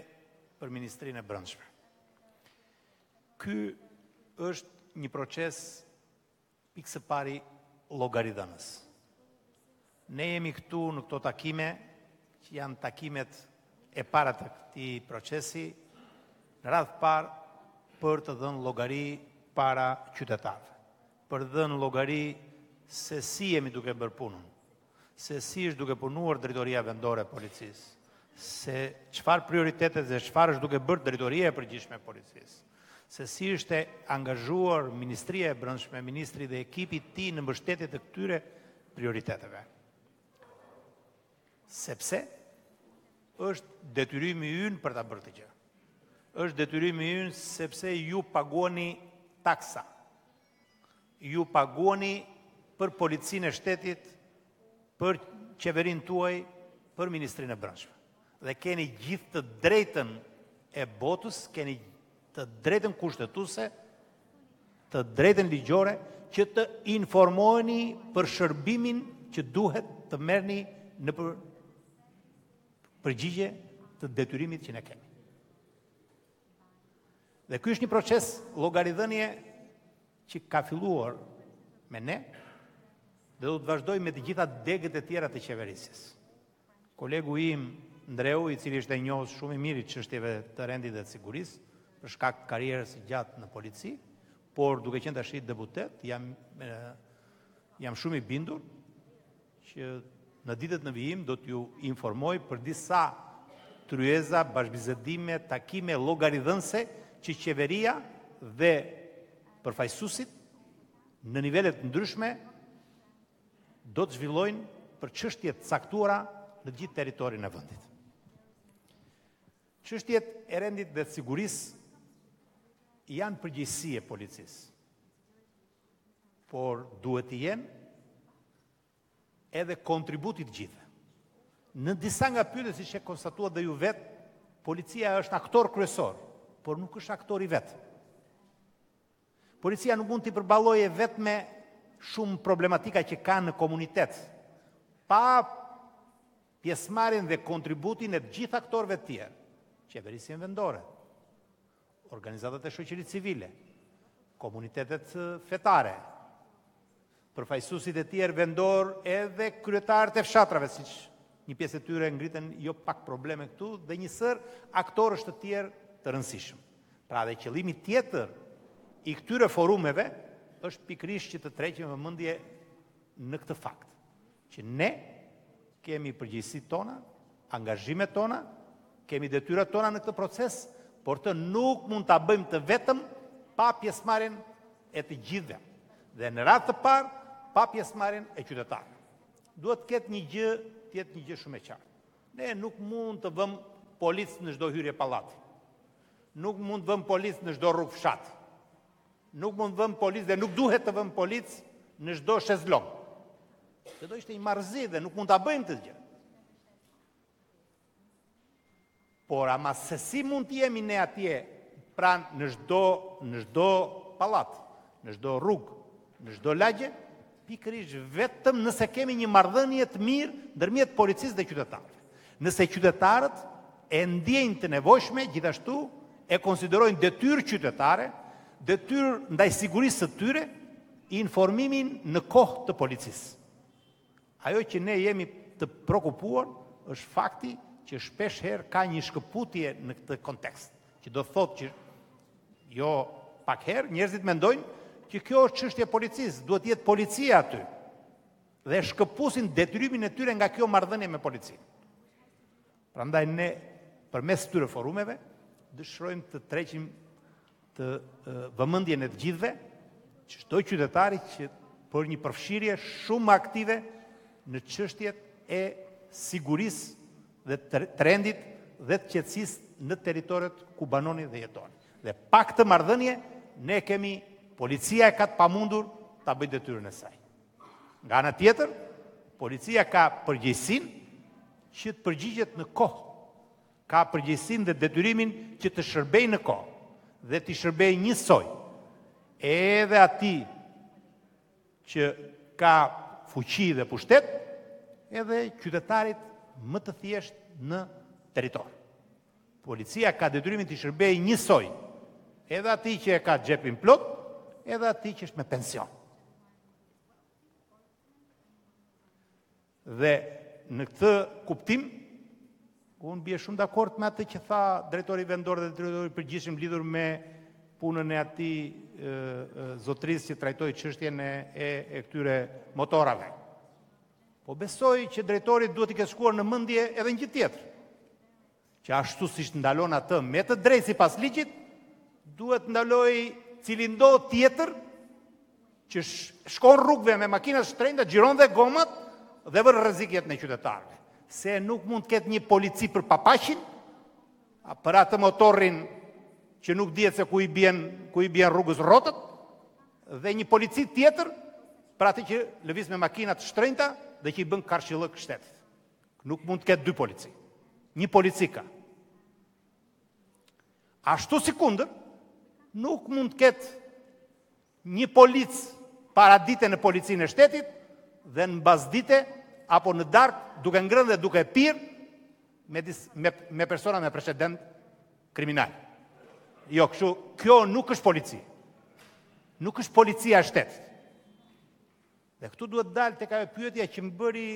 për Ministrinë e Brendshme. Ky është një proces pikë së pari llogaridhënës. Ne jemi këtu në këto takime, që janë takimet e para të këtij procesi, në radhë parë për të dhënë llogari para qytetarëve, për të dhënë llogari se si jemi duke bërë punën, se si është duke punuar drejtoria vendore e policisë, se çfarë prioritetet dhe çfarë është duke bërë drejtoria e përgjithshme e policisë, se si është angazhuar Ministria e Brendshme, ministri dhe ekipi i tij në mbështetje të këtyre prioriteteve. Sepse është detyrimi ynë për ta bërë të gjë. Është detyrimi ynë sepse ju paguani taksa. Ju paguani për policinë e shtetit, për qeverinë tuaj, për Ministrinë e Brendshme. Dhe keni gjithë të drejtën e botës, keni të drejtën kushtetuese, të drejtën ligjore, që të informoheni për shërbimin që duhet të merrni në përgjigje të detyrimit që ne kemi. Dhe ky është një proces llogaridhënie që ka filluar me ne dhe do të vazhdoj me të gjitha degët e tjera të qeverisjes. Kolegu im Ndreu, i cili është e njohur shumë i mirë çështjeve të rendit dhe të sigurisë, për shkak të karrierës së gjatë në polici, por duke qenë tash deputet, jam shumë i bindur që në ditët në vijim do t'ju informoj për disa tryeza, bashkëbisedime, takime llogaridhënëse që qeveria dhe përfaqësuesit në nivelet ndryshme do të zhvillojnë për çështje të caktuara në gjithë territorin e vendit. Çështjet e rendit dhe të sigurisë janë përgjegjësi e policisë, por duhet të jenë edhe kontributi të gjithëve. Në disa nga pyetjet, siç e konstatuat dhe ju vetë, policia është aktor kryesor, por nuk është aktor i vetë. Policia nuk mund t'i përballojë vetëm me shumë problematika që ka në komunitet, pa pjesëmarrjen dhe kontributin e të gjithë aktorëve të tjerë, qeverisjen vendore, organizatat e shoqërisë civile, komunitetet fetare, përfaqësuesit e tjerë vendor edhe kryetarët e fshatrave, siç një pjesë e tyre ngritën jo pak probleme këtu, dhe një sër aktorësh të tjerë të rëndësishëm. Pra dhe qëllimi tjetër i këtyre forumeve është pikërisht që të tërheqim vëmendje në këtë fakt, që ne kemi përgjegjësitë tona, angazhimet tona, kemi detyrat tona në këtë proces, por të nuk mund ta bëjmë të vetëm pa pjesëmarrjen e të gjithëve. Dhe në radhë të parë, pa pjesëmarrjen e qytetarëve. Duhet të ketë një gjë shumë e qartë. Ne nuk mund të vëmë policë në çdo hyrje pallati. Nuk mund të vëmë policë në çdo rrugë fshati. Nuk mund të vëmë policë dhe nuk duhet të vëmë policë në çdo shezlong. Se do ishte një marrëzi dhe nuk mund ta bëjmë të gjë. Por ama se si mund të jemi ne atje pranë në çdo pallat, në çdo rrugë, në çdo lagje, pikërisht vetëm nëse kemi një marrëdhënie të mirë ndërmjet policisë dhe qytetarëve. Nëse qytetarët e ndjejnë të nevojshme, gjithashtu e konsiderojnë detyrë qytetare detyrë ndaj sigurisë së tyre, informimin në kohë të policisë. Ajo që ne jemi të prekupuar është fakti që shpesh herë ka një shkëputje në këtë kontekst, që do thotë që jo pak herë njerëzit mendojnë që kjo është çështje policisë, duhet jetë policia aty. Dhe shkëpusin detyrimin e tyre nga kjo marrëdhënie me policinë. Prandaj ne përmes këtyre forumeve dëshirojmë të treqim të vëmendjen e të gjithëve, që çdo qytetari që për një përfshirje shumë aktive në çështjet e sigurisë dhe trendit dhe të qetësisë në territoret ku banoni dhe jetoni. Dhe pa këtë marrëdhënie ne kemi policia e ka të pamundur ta bëjë detyrën e saj. Nga ana tjetër, policia ka përgjegjësinë që të përgjigjet në kohë. Ka përgjegjësinë dhe detyrimin që të shërbejë në kohë dhe të shërbejë njësoj. Edhe atij që ka fuqi dhe pushtet, edhe qytetarit më të thjeshtë në territor. Policia ka detyrimin të shërbejë njësoj. Edhe atij që e ka xhepin plot, edhe atij që është me pension. Dhe në këtë kuptim, unë bie shumë dakord me atë që tha drejtori vendor dhe drejtori përgjithshëm lidhur me punën e atij zotrisë që trajtoi çështjen e këtyre motorave. Po besoj që drejtori duhet i ketë shkuar në mendje edhe një gjë tjetër. Që ashtu siç ndalon atë me të drejtë sipas ligjit, duhet ndaloj cilindo tjetër që shkon rrugëve me makina shtrenjta, xhiron dhe gomat dhe vën rrezik jetën e qytetarëve. Se nuk mund të ketë një polici për papaqin, për atë motorin që nuk dihet se ku i bien rrugës rrotët, dhe një polici tjetër për atë që lëviz me makina të shtrenjta dhe që i bën karshillëk shtetit. Nuk mund të ketë dy polici. Një polici ka. Ashtu si kundër, nuk mund të ketë një polic paradite në policinë e shtetit dhe në bazdite apo në darkë duke ngrënë dhe duke pirë me persona me precedent kriminal. Jo, kjo nuk është polici. Nuk është policia e shtetit. Dhe këtu duhet dalë tek ajo pyetja që më bëri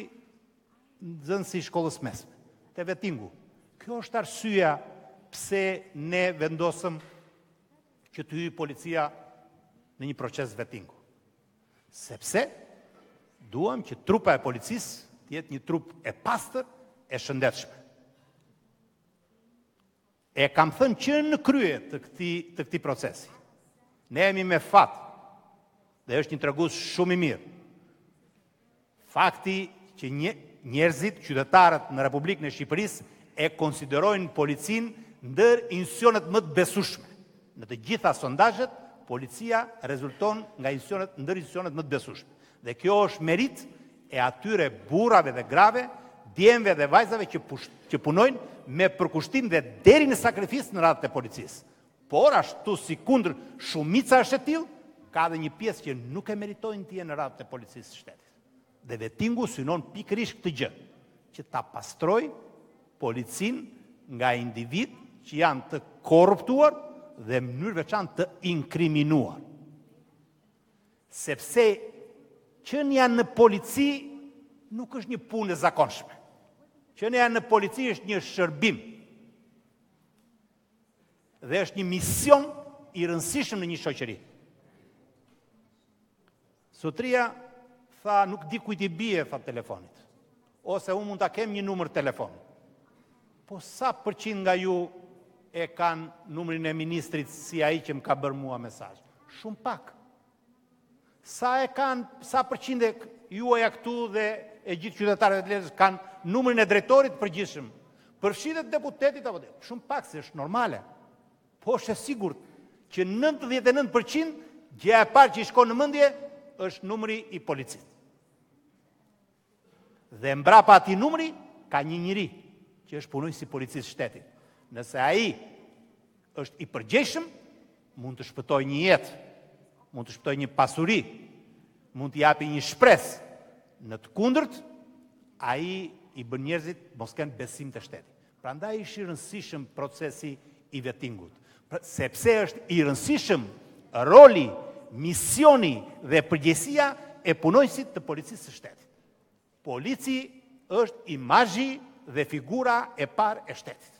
nxënësi i shkollës mesme, te vettingu. Kjo është arsyeja pse ne vendosëm që të hyjë policia në një proces vettingu. Sepse duam që trupa e policisë të jetë një trup e pastër, e shëndetshme. E kam thënë që në krye të këtij procesi. Ne jemi me fat, dhe është një tregues shumë i mirë. Fakti që njerëzit, qytetarët në Republikën e Shqipërisë e konsiderojnë policinë ndër institucionet më të besueshme. Në të gjitha sondazhet, policia rezulton nga ndër institucionet më të besueshme. Dhe kjo është merit e atyre burrave dhe grave, djemve dhe vajzave që punojnë me përkushtim dhe deri në sakrifisë në radhët e policisë. Por ashtu si kundër shumica është e tillë, ka dhe një pjesë që nuk e meritojnë të jenë në radhët e policisë së shtetit. Dhe vettingu synon pikërisht këtë gjë, që ta pastroj policinë nga individ që janë të korruptuar dhe në mënyrë veçantë të inkriminuar. Sepse qenë janë në polici nuk është një punë e zakonshme. Qenë janë në polici është një shërbim. Dhe është një mision i rëndësishëm në një shoqëri. Sotria tha nuk di kujt i bie tha telefonit. Ose unë mund ta kem një numër telefon. Po sa përqind nga ju e kanë numrin e ministrit si ai që më ka bërë mua mesazh? Shumë pak. Sa përqinde juaja këtu dhe e gjithë qytetarëve të Lezhës kanë numrin e drejtorit përgjithshëm? Përfshihet deputetit apo jo? Shumë pak, se është normale. Po është e sigurt që 99% gjëja e parë që i shkon në mendje është numri i policisë. Dhe mbrapa atij numri ka një njeri që është punonjës i policisë shtetit. Nëse ai është i përgjegjshëm, mund të shpëtojë një jetë, mund të shpëtojë një pasuri, mund të japi një shpresë. Në të kundërt, ai i bën njerëzit mos kenë besim te shteti. Prandaj është i rëndësishëm procesi i vettingut. Sepse është i rëndësishëm roli, misioni dhe përgjegjësia e punojësit të policisë së shtetit. Polici është imazhi dhe figura e parë e shtetit.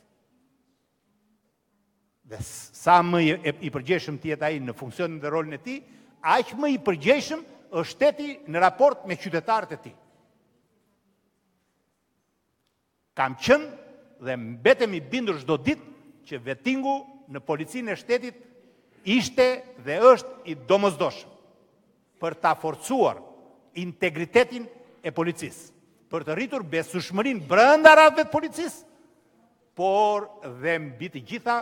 Dhe sa më i përgjegjshëm të jetë ai në funksionin dhe rolin e tij, aq më i përgjegjshëm është shteti në raport me qytetarët e tij. Kam qenë dhe mbetem i bindur çdo ditë që vettingu në policinë e shtetit ishte dhe është i domosdoshëm për ta forcuar integritetin e policisë, për të rritur besueshmërinë brenda radhëve të policisë, por dhe mbi të gjitha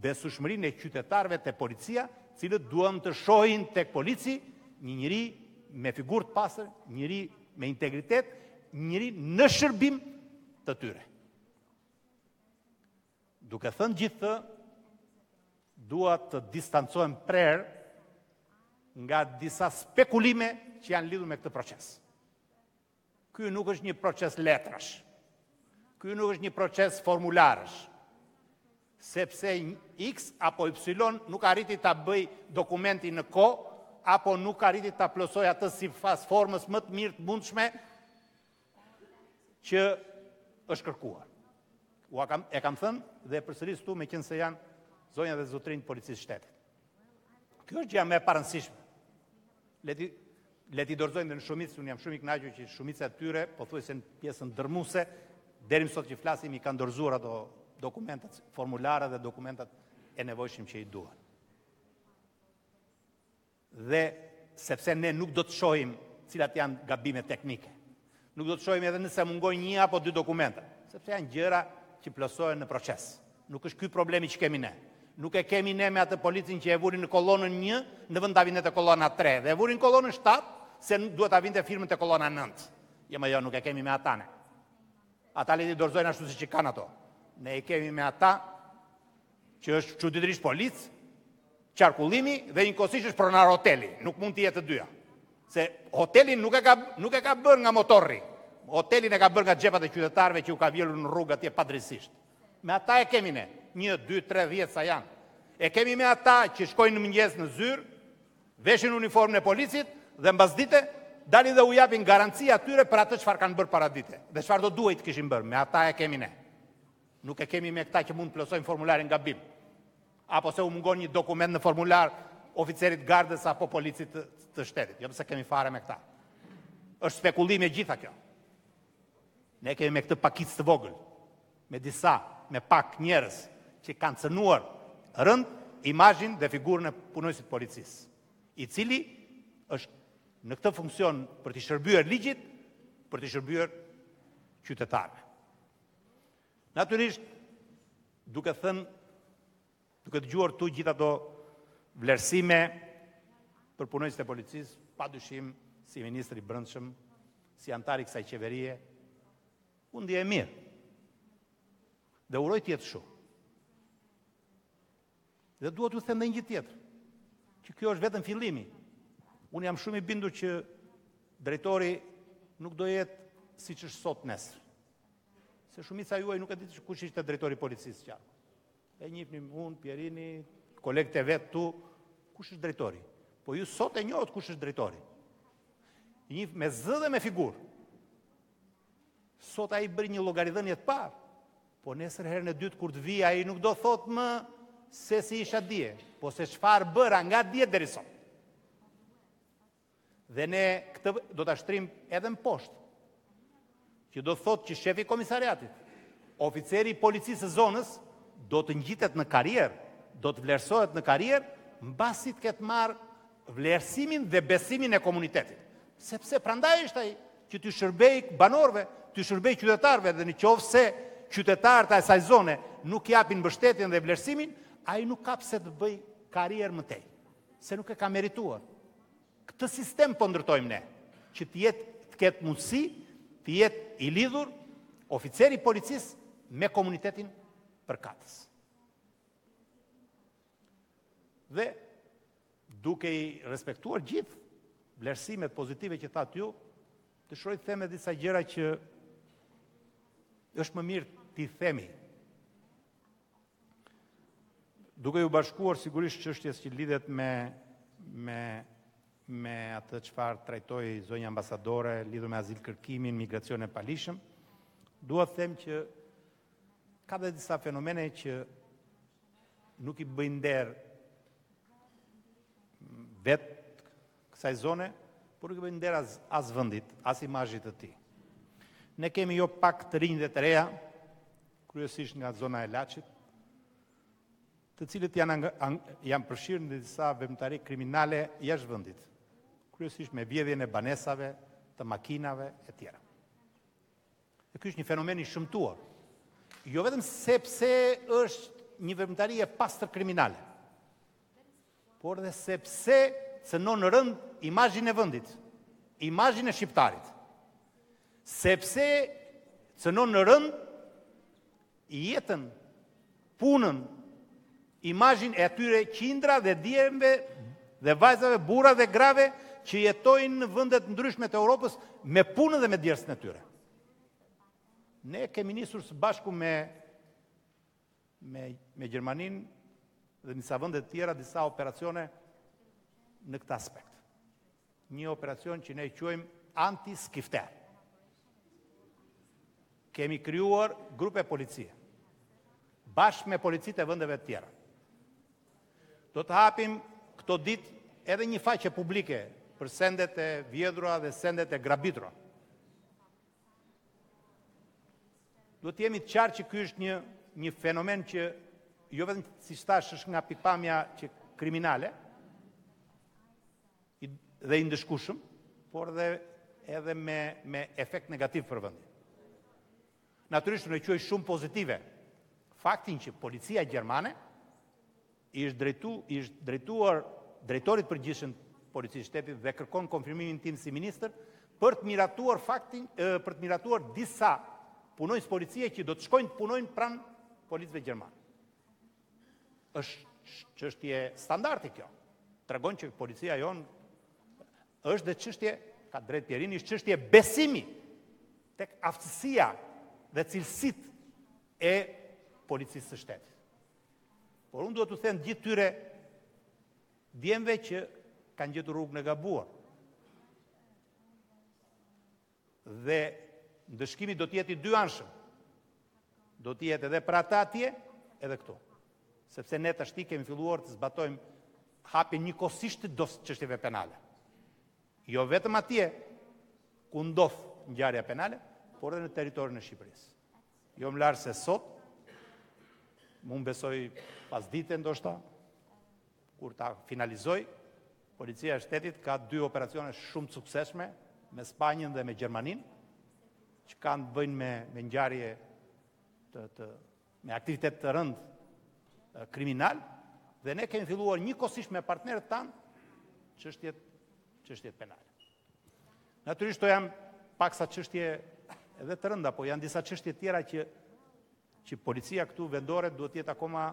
besueshmërinë e qytetarëve te policia, cilët duan të shohin tek polici një njeri me figurë të pastër, një njeri me integritet, një njeri në shërbim të tyre. Duke thënë gjithë të, dua të distancohem prerë nga disa spekulime që janë lidhur me këtë proces. Ky nuk është një proces letrash. Ky nuk është një proces formularësh. Sepse X apo Y nuk arriti ta bëj dokumentin në kohë, apo nuk arriti ta plotësoj atë sipas formës më të mirë të mundshme që është kërkuar. E kam thënë dhe përsëris këtu me qenë se janë zonja dhe zotrinj policisë shtetit. Kjo është gjëja më e parëndësishme. Le t'i dorëzojnë dhe në shumicë, unë jam shumë i kënaqur që shumica e tyre, pothuajse në pjesën dërmuese, deri më sot që flasim i kanë dorëzuar ato dokumentat, formulare dhe dokumentat e nevojshëm që i duan. Dhe sepse ne nuk do të shohim cilat janë gabime teknike. Nuk do të shohim edhe nëse mungojnë një apo dy dokumenta, sepse janë gjëra që plotësohen në proces. Nuk është ky problemi që kemi ne. Nuk e kemi ne me atë policin që e vurin në kolonën 1 në vend ta vinte te kolona 3 dhe e vurin në kolonën 7 se duhet ta vinte firmën te kolona 9. Jo, nuk e kemi me ata ne. Ata le të dorëzojnë ashtu siç i kanë ato. Ne e kemi me ata që është çuditërisht polic, qarkullimi dhe njëkohësisht është pronar hoteli. Nuk mund të jetë të dyja. Se hotelin nuk e ka bërë nga motorri. Hotelin e ka bërë nga xhepat e qytetarëve që u ka vjelur në rrugë atje padrejtisht. Me ata e kemi ne, 1, 2, 3, 10 sa janë. E kemi me ata që shkojnë në mëngjes në zyrë, veshin uniformën e policit dhe mbasdite dalin dhe u japin garanci atyre për atë çfarë kanë bërë paradite dhe çfarë do duhet të kishin bërë. Me ata e kemi ne. Nuk e kemi me këta që mund të plotësojnë formularin gabim. Apo se u mungon një dokument në formular oficerit gardës apo policit të shtetit. Jo pse kemi fare me këta. Është spekulim e gjitha kjo. Ne kemi me këtë pakicë të vogël, me disa, me pak njerëz që kanë cënuar rënd imazhin dhe figurën e punojësit policisë, i cili është në këtë funksion për të shërbyer ligjit, për të shërbyer qytetarëve. Natyrisht, duke dëgjuar tu gjitha ato vlerësime për punojësit e policisë, padyshim si ministri i brendshëm, si antar i kësaj qeverie, unë ndihem mirë. Dhe uroj të jetë kështu. Dhe dua t'ju them edhe një gjë tjetër, që kjo është vetëm fillimi. Unë jam shumë i bindur që drejtori nuk do jetë siç është sot nesër. Se shumica juaj nuk e ditë kush ishte drejtori i policisë qarku. E njihni unë, Pierini, kolegët e vet tu, kush është drejtori. Po ju sot e njohët kush është drejtori. Njih me zë dhe me figurë. Sot ai bëri një llogaridhënie të parë. Po nesër herën e dytë kur të vi ai nuk do thotë më se si isha dje, po se çfarë bëra nga dje deri sot. Dhe ne këtë do ta shtrim edhe në poshtë. Që do thotë që shefi i komisariatit, oficeri i policisë së zonës do të ngjitet në karrierë, do të vlerësohet në karrierë mbasi të ketë marrë vlerësimin dhe besimin e komunitetit. Sepse prandaj është ai që t'ju shërbej banorëve, t'ju shërbej qytetarëve dhe nëse qytetarët e asaj zone nuk japin mbështetjen dhe vlerësimin, ai nuk ka pse të bëj karrierë më tej, se nuk e ka merituar. Këtë sistem po ndërtojmë ne, që të ketë mundësi, të jetë i lidhur oficeri i policisë me komunitetin përkatës. Dhe duke i respektuar gjithë vlerësimet pozitive që thatë ju, dëshiroj të them disa gjëra që është më mirë t'i themi. Duke ju bashkuar sigurisht çështjes që lidhet me atë çfarë trajtoi zonja ambasadore lidhur me azil kërkimin, migracion e palishëm, dua të them që ka dhe disa fenomene që nuk i bëjnë nder vetë kësaj zone, por nuk i bëjnë nder as vendit, as imazhit të tij. Ne kemi jo pak të rinj dhe të reja, kryesisht nga zona e Laçit, të cilët janë përfshirë në disa veprimtari kriminale jashtë vendit, kryesisht me vjedhjen e banesave, të makinave e tjera. Dhe ky është një fenomen i shëmtuar. Jo vetëm sepse është një veprimtari e pastër kriminale, por dhe sepse cënon rënd imazhin e vendit, imazhin e shqiptarit. Sepse cënon në rënd jetën, punën, imazhin e atyre qindra dhe djemve dhe vajzave, burra dhe grave që jetojnë në vendet ndryshme të Europës me punën dhe me djersën e tyre. Ne kemi nisur së bashku me Gjermaninë dhe disa vende të tjera disa operacione në këtë aspekt. Një operacion që ne quajmë anti-skifter. Kemi krijuar grupe policie, bashkë me policitë e vendeve të tjera. Do të hapim këto ditë edhe një faqe publike për sendet e vjedhura dhe sendet e grabitura. Do të jemi të qartë që ky është një fenomen që jo vetëm si thash është nga pikpamja që kriminale dhe i ndëshkueshëm, por edhe me efekt negativ për vendin. Natyrisht unë e quaj shumë pozitive faktin që policia gjermane ishtë drejtuar drejtorit përgjithshëm policisë shtetit dhe kërkon konfirmimin tim si ministër për të miratuar disa punojnës policie që do të shkojnë të punojnë pranë policëve gjermane. Është çështje standardi kjo. Tregon që policia jon është dhe çështje, ka drejt Pierini, është çështje besimi tek aftësia dhe cilësitë e policisë së shtetit. Por unë duhet të them gjithë tyre djemve që kanë gjetur rrugën e gabuar. Dhe ndëshkimi do të jetë i dyanshëm. Do të jetë edhe për ata atje, edhe këtu. Sepse ne tashti kemi filluar të zbatojmë hapjen njëkohësisht të çështjeve penale. Jo vetëm atje ku ndodh ngjarja penale, por edhe në territorin e Shqipërisë. Jo më larë se sot, mund besoj pas dite ndoshta, kur ta finalizoj, policia e shtetit ka 2 operacione shumë të suksesshme me Spanjën dhe me Gjermaninë, që kanë të bëjnë me ngjarje me aktivitet të rënd kriminal, dhe ne kemi filluar njëkohësisht me partnerët tanë çështjet penale. Natyrisht to janë paksa çështje edhe të rënda, po janë disa çështje tjera që policia këtu vendore duhet jetë akoma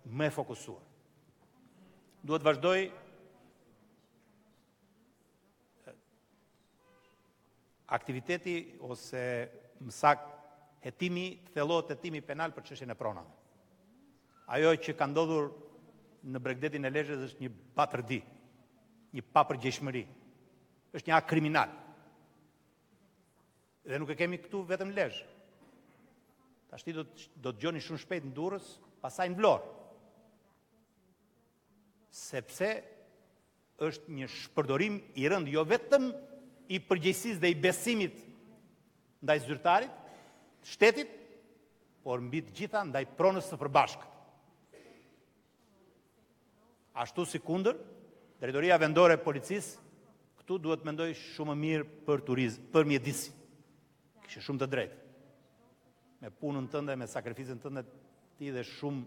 më e fokusuar. Duhet vazhdoj aktiviteti ose mësak thellohet hetimi penal për çështjen e pronave. Ajo që ka ndodhur në Bregdetin e Lezhës është një batërdi, një papërgjegjshmëri, është një akt kriminal. Dhe nuk e kemi këtu vetëm Lezhë. Tashti do të gjoni shumë shpejt në Durrës, pastaj në Vlorë. Sepse është një shpërdorim i rënd, jo vetëm i përgjegjësisë dhe i besimit ndaj zyrtarit, shtetit, por mbi të gjitha ndaj pronës së përbashkët. Ashtu si kundër, drejtoria vendore e policisë këtu duhet mendoj shumë më mirë për turizëm, për mjedisin. Kishte shumë të drejtë. Me punën tënde, me sakrificën tënde ti dhe shumë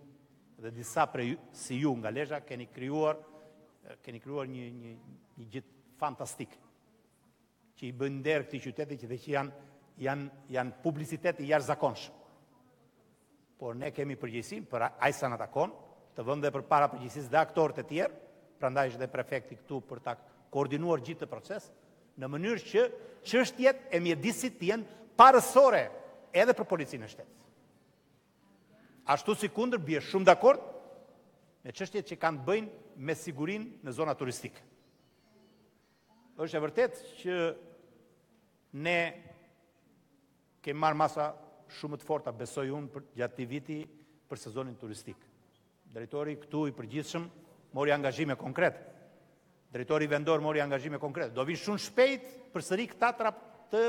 dhe disa prej si ju nga Lezha keni krijuar një gjë fantastike që i bën nder këtij qyteti që janë publicitet i jashtëzakonshëm. Por ne kemi përgjegjësinë për ai sa na takon, të vëmë dhe përpara përgjegjësisë dhe aktorët e tjerë, prandaj është dhe prefekti këtu për ta koordinuar gjithë të proces, në mënyrë që çështjet e mjedisit të jenë parësore edhe për policinë e shtetit. Ashtu si kundër, bie shumë dakord me çështjet që kanë të bëjnë me sigurinë në zona turistike. Është e vërtet që ne kemi marrë masa shumë të forta, besoj unë, gjatë këtij viti për sezonin turistik. Drejtori këtu i përgjithshëm mori angazhime konkrete. Drejtori vendor mori angazhime konkrete. Do vinë shumë shpejt përsëri këta të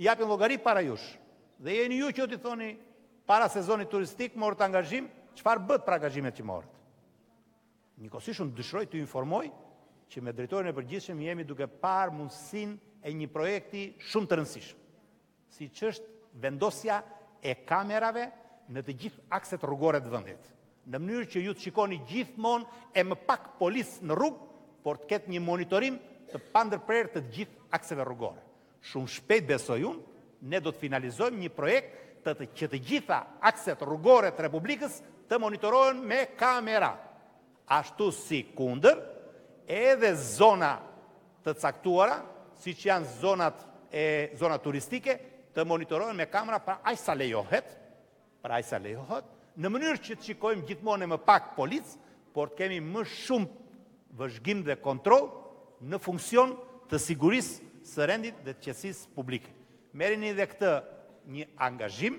japin llogari para jush. Dhe jeni ju që t'i thoni para sezonit turistik morët angazhim, çfarë bëhet për angazhimet që morët. Njëkohësisht unë dëshiroj t'ju informoj që me drejtorin e përgjithshëm jemi duke parë mundësinë e një projekti shumë të rëndësishëm, siç është vendosja e kamerave në të gjithë akset rrugore të vendit, në mënyrë që ju të shikoni gjithmonë e më pak policë në rrugë, por të ketë një monitorim të pandërprerë të gjithë akseve rrugore. Shumë shpejt besoj unë, ne do të finalizojmë një projekt që të gjitha akset rrugore të Republikës të monitorohen me kamera. Ashtu si kundër, edhe zona të caktuara, si që janë zona turistike, të monitorohen me kamera pra aq sa lejohet, në mënyrë që të shikojmë gjithmonë e më pak policë, por të kemi më shumë vëzhgim dhe kontrol në funksion të sigurisë së rendit dhe të qetësisë publike. Merrini dhe këtë një angazhim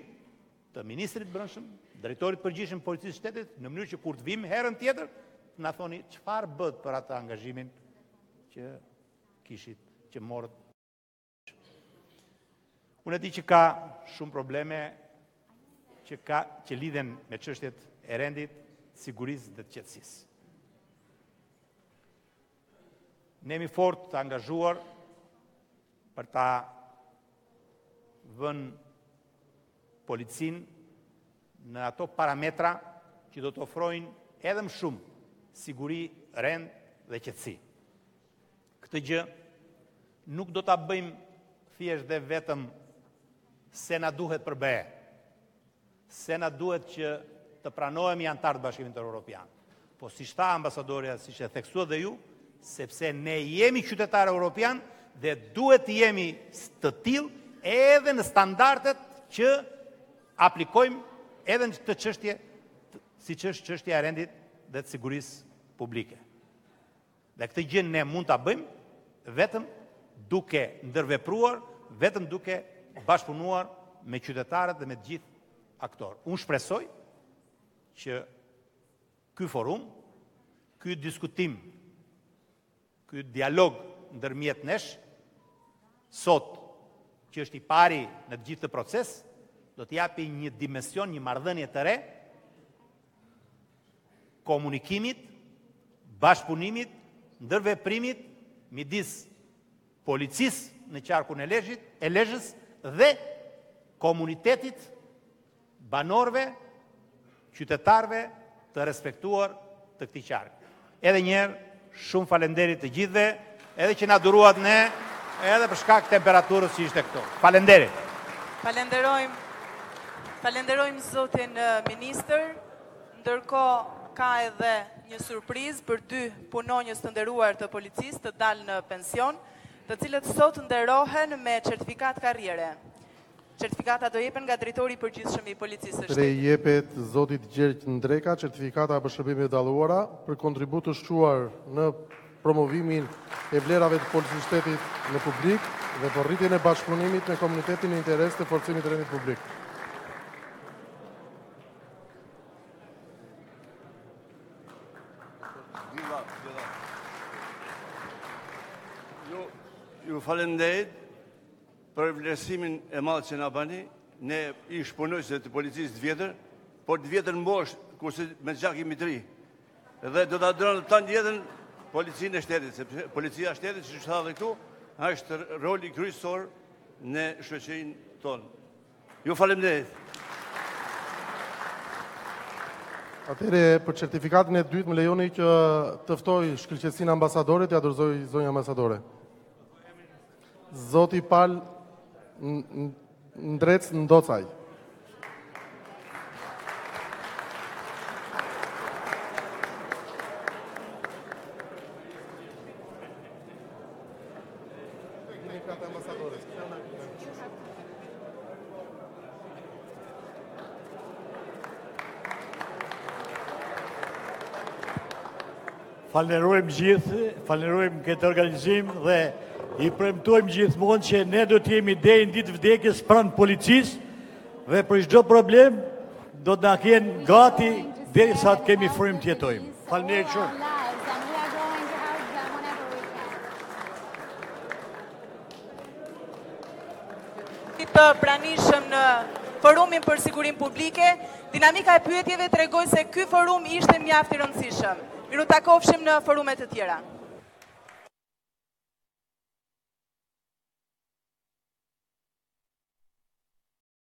të ministrit brendshëm, drejtorit përgjithshëm të policisë shtetit, në mënyrë që kur të vim herën tjetër, na thoni çfarë bëhet për atë angazhimin që kishit, që morët. Unë e di që ka shumë probleme që lidhen me çështjet e rendit, sigurisë dhe të qetësisë. Ne jemi fort të angazhuar për ta vënë policinë në ato parametra që do të ofrojnë edhe më shumë siguri, rend dhe qetësi. Këtë gjë nuk do ta bëjmë thjesht dhe vetëm se na duhet për BE, se na duhet që të pranohemi antar të Bashkimit Evropian, po siç tha ambasadorja, siç e theksua dhe ju, sepse ne jemi qytetarë evropian dhe duhet të jemi të tillë edhe në standardet që aplikojmë edhe në këtë çështje, siç është çështja e rendit dhe të sigurisë publike. Dhe këtë gjë ne mund ta bëjmë vetëm duke ndërvepruar, vetëm duke bashkëpunuar me qytetarët dhe me të gjithë aktorë. Unë shpresoj që ky forum, ky diskutim, ky dialog ndërmjet nesh, sot, që është i pari në të gjithë të proces, do të japi një dimension, një marrëdhënie të re, komunikimit, bashkëpunimit, ndërveprimit, midis policisë në qarkun e Lezhës dhe komunitetit, banorëve, qytetarëve të respektuar të këtij qarku. Edhe një herë, shumë falenderit të gjithëve, edhe që na duruat ne, edhe për shkak temperaturës që ishte këtu. Falenderit. Falenderojmë zotin ministër, ndërkohë ka edhe një surprizë për 2 punonjës të nderuar të policisë të dalë në pension, të cilët sot nderohen me certifikat karriere. Certifikata do jepen nga drejtori i përgjithshëm i policisë së shtetit. Jepet zotit Gjergj Ndreka certifikata për shërbime të dalluara për kontribut të shquar në promovimin e vlerave të policisë së shtetit në publik dhe për rritjen e bashkëpunimit me komunitetin në interes të forcimit të rendit publik. Ju falenderit për vlerësimin e madh që na bani, ne ish punojëse të policisë të vjetër, por të vjetër mbosh, kurse me gjak jemi të ri. Dhe do ta ndronë tanë jetën policinë e shtetit, sepse policia e shtetit, siç tha edhe këtu, është roli kryesor në shoqërinë tonë. Ju falenderit. Atëre, për certifikatin e dytë më lejoni që të ftoj shkëlqësinë ambasadorit, ja dorëzoj zonja ambasadore. Zoti Pal Ndrec Ndocaj. Falenderojmë gjithë, falenderojmë këtë organizim dhe i premtojmë gjithmonë që ne do të jemi deri në ditë vdekjes pranë policisë dhe për çdo problem do të na kenë gati derisa të kemi frymë të jetojmë. Faleminderit shumë. Të pranishëm në forumin për sigurinë publike, dinamika e pyetjeve tregoi se ky forum ishte mjaft i rëndësishëm. Miru takofshim në forumet të tjera.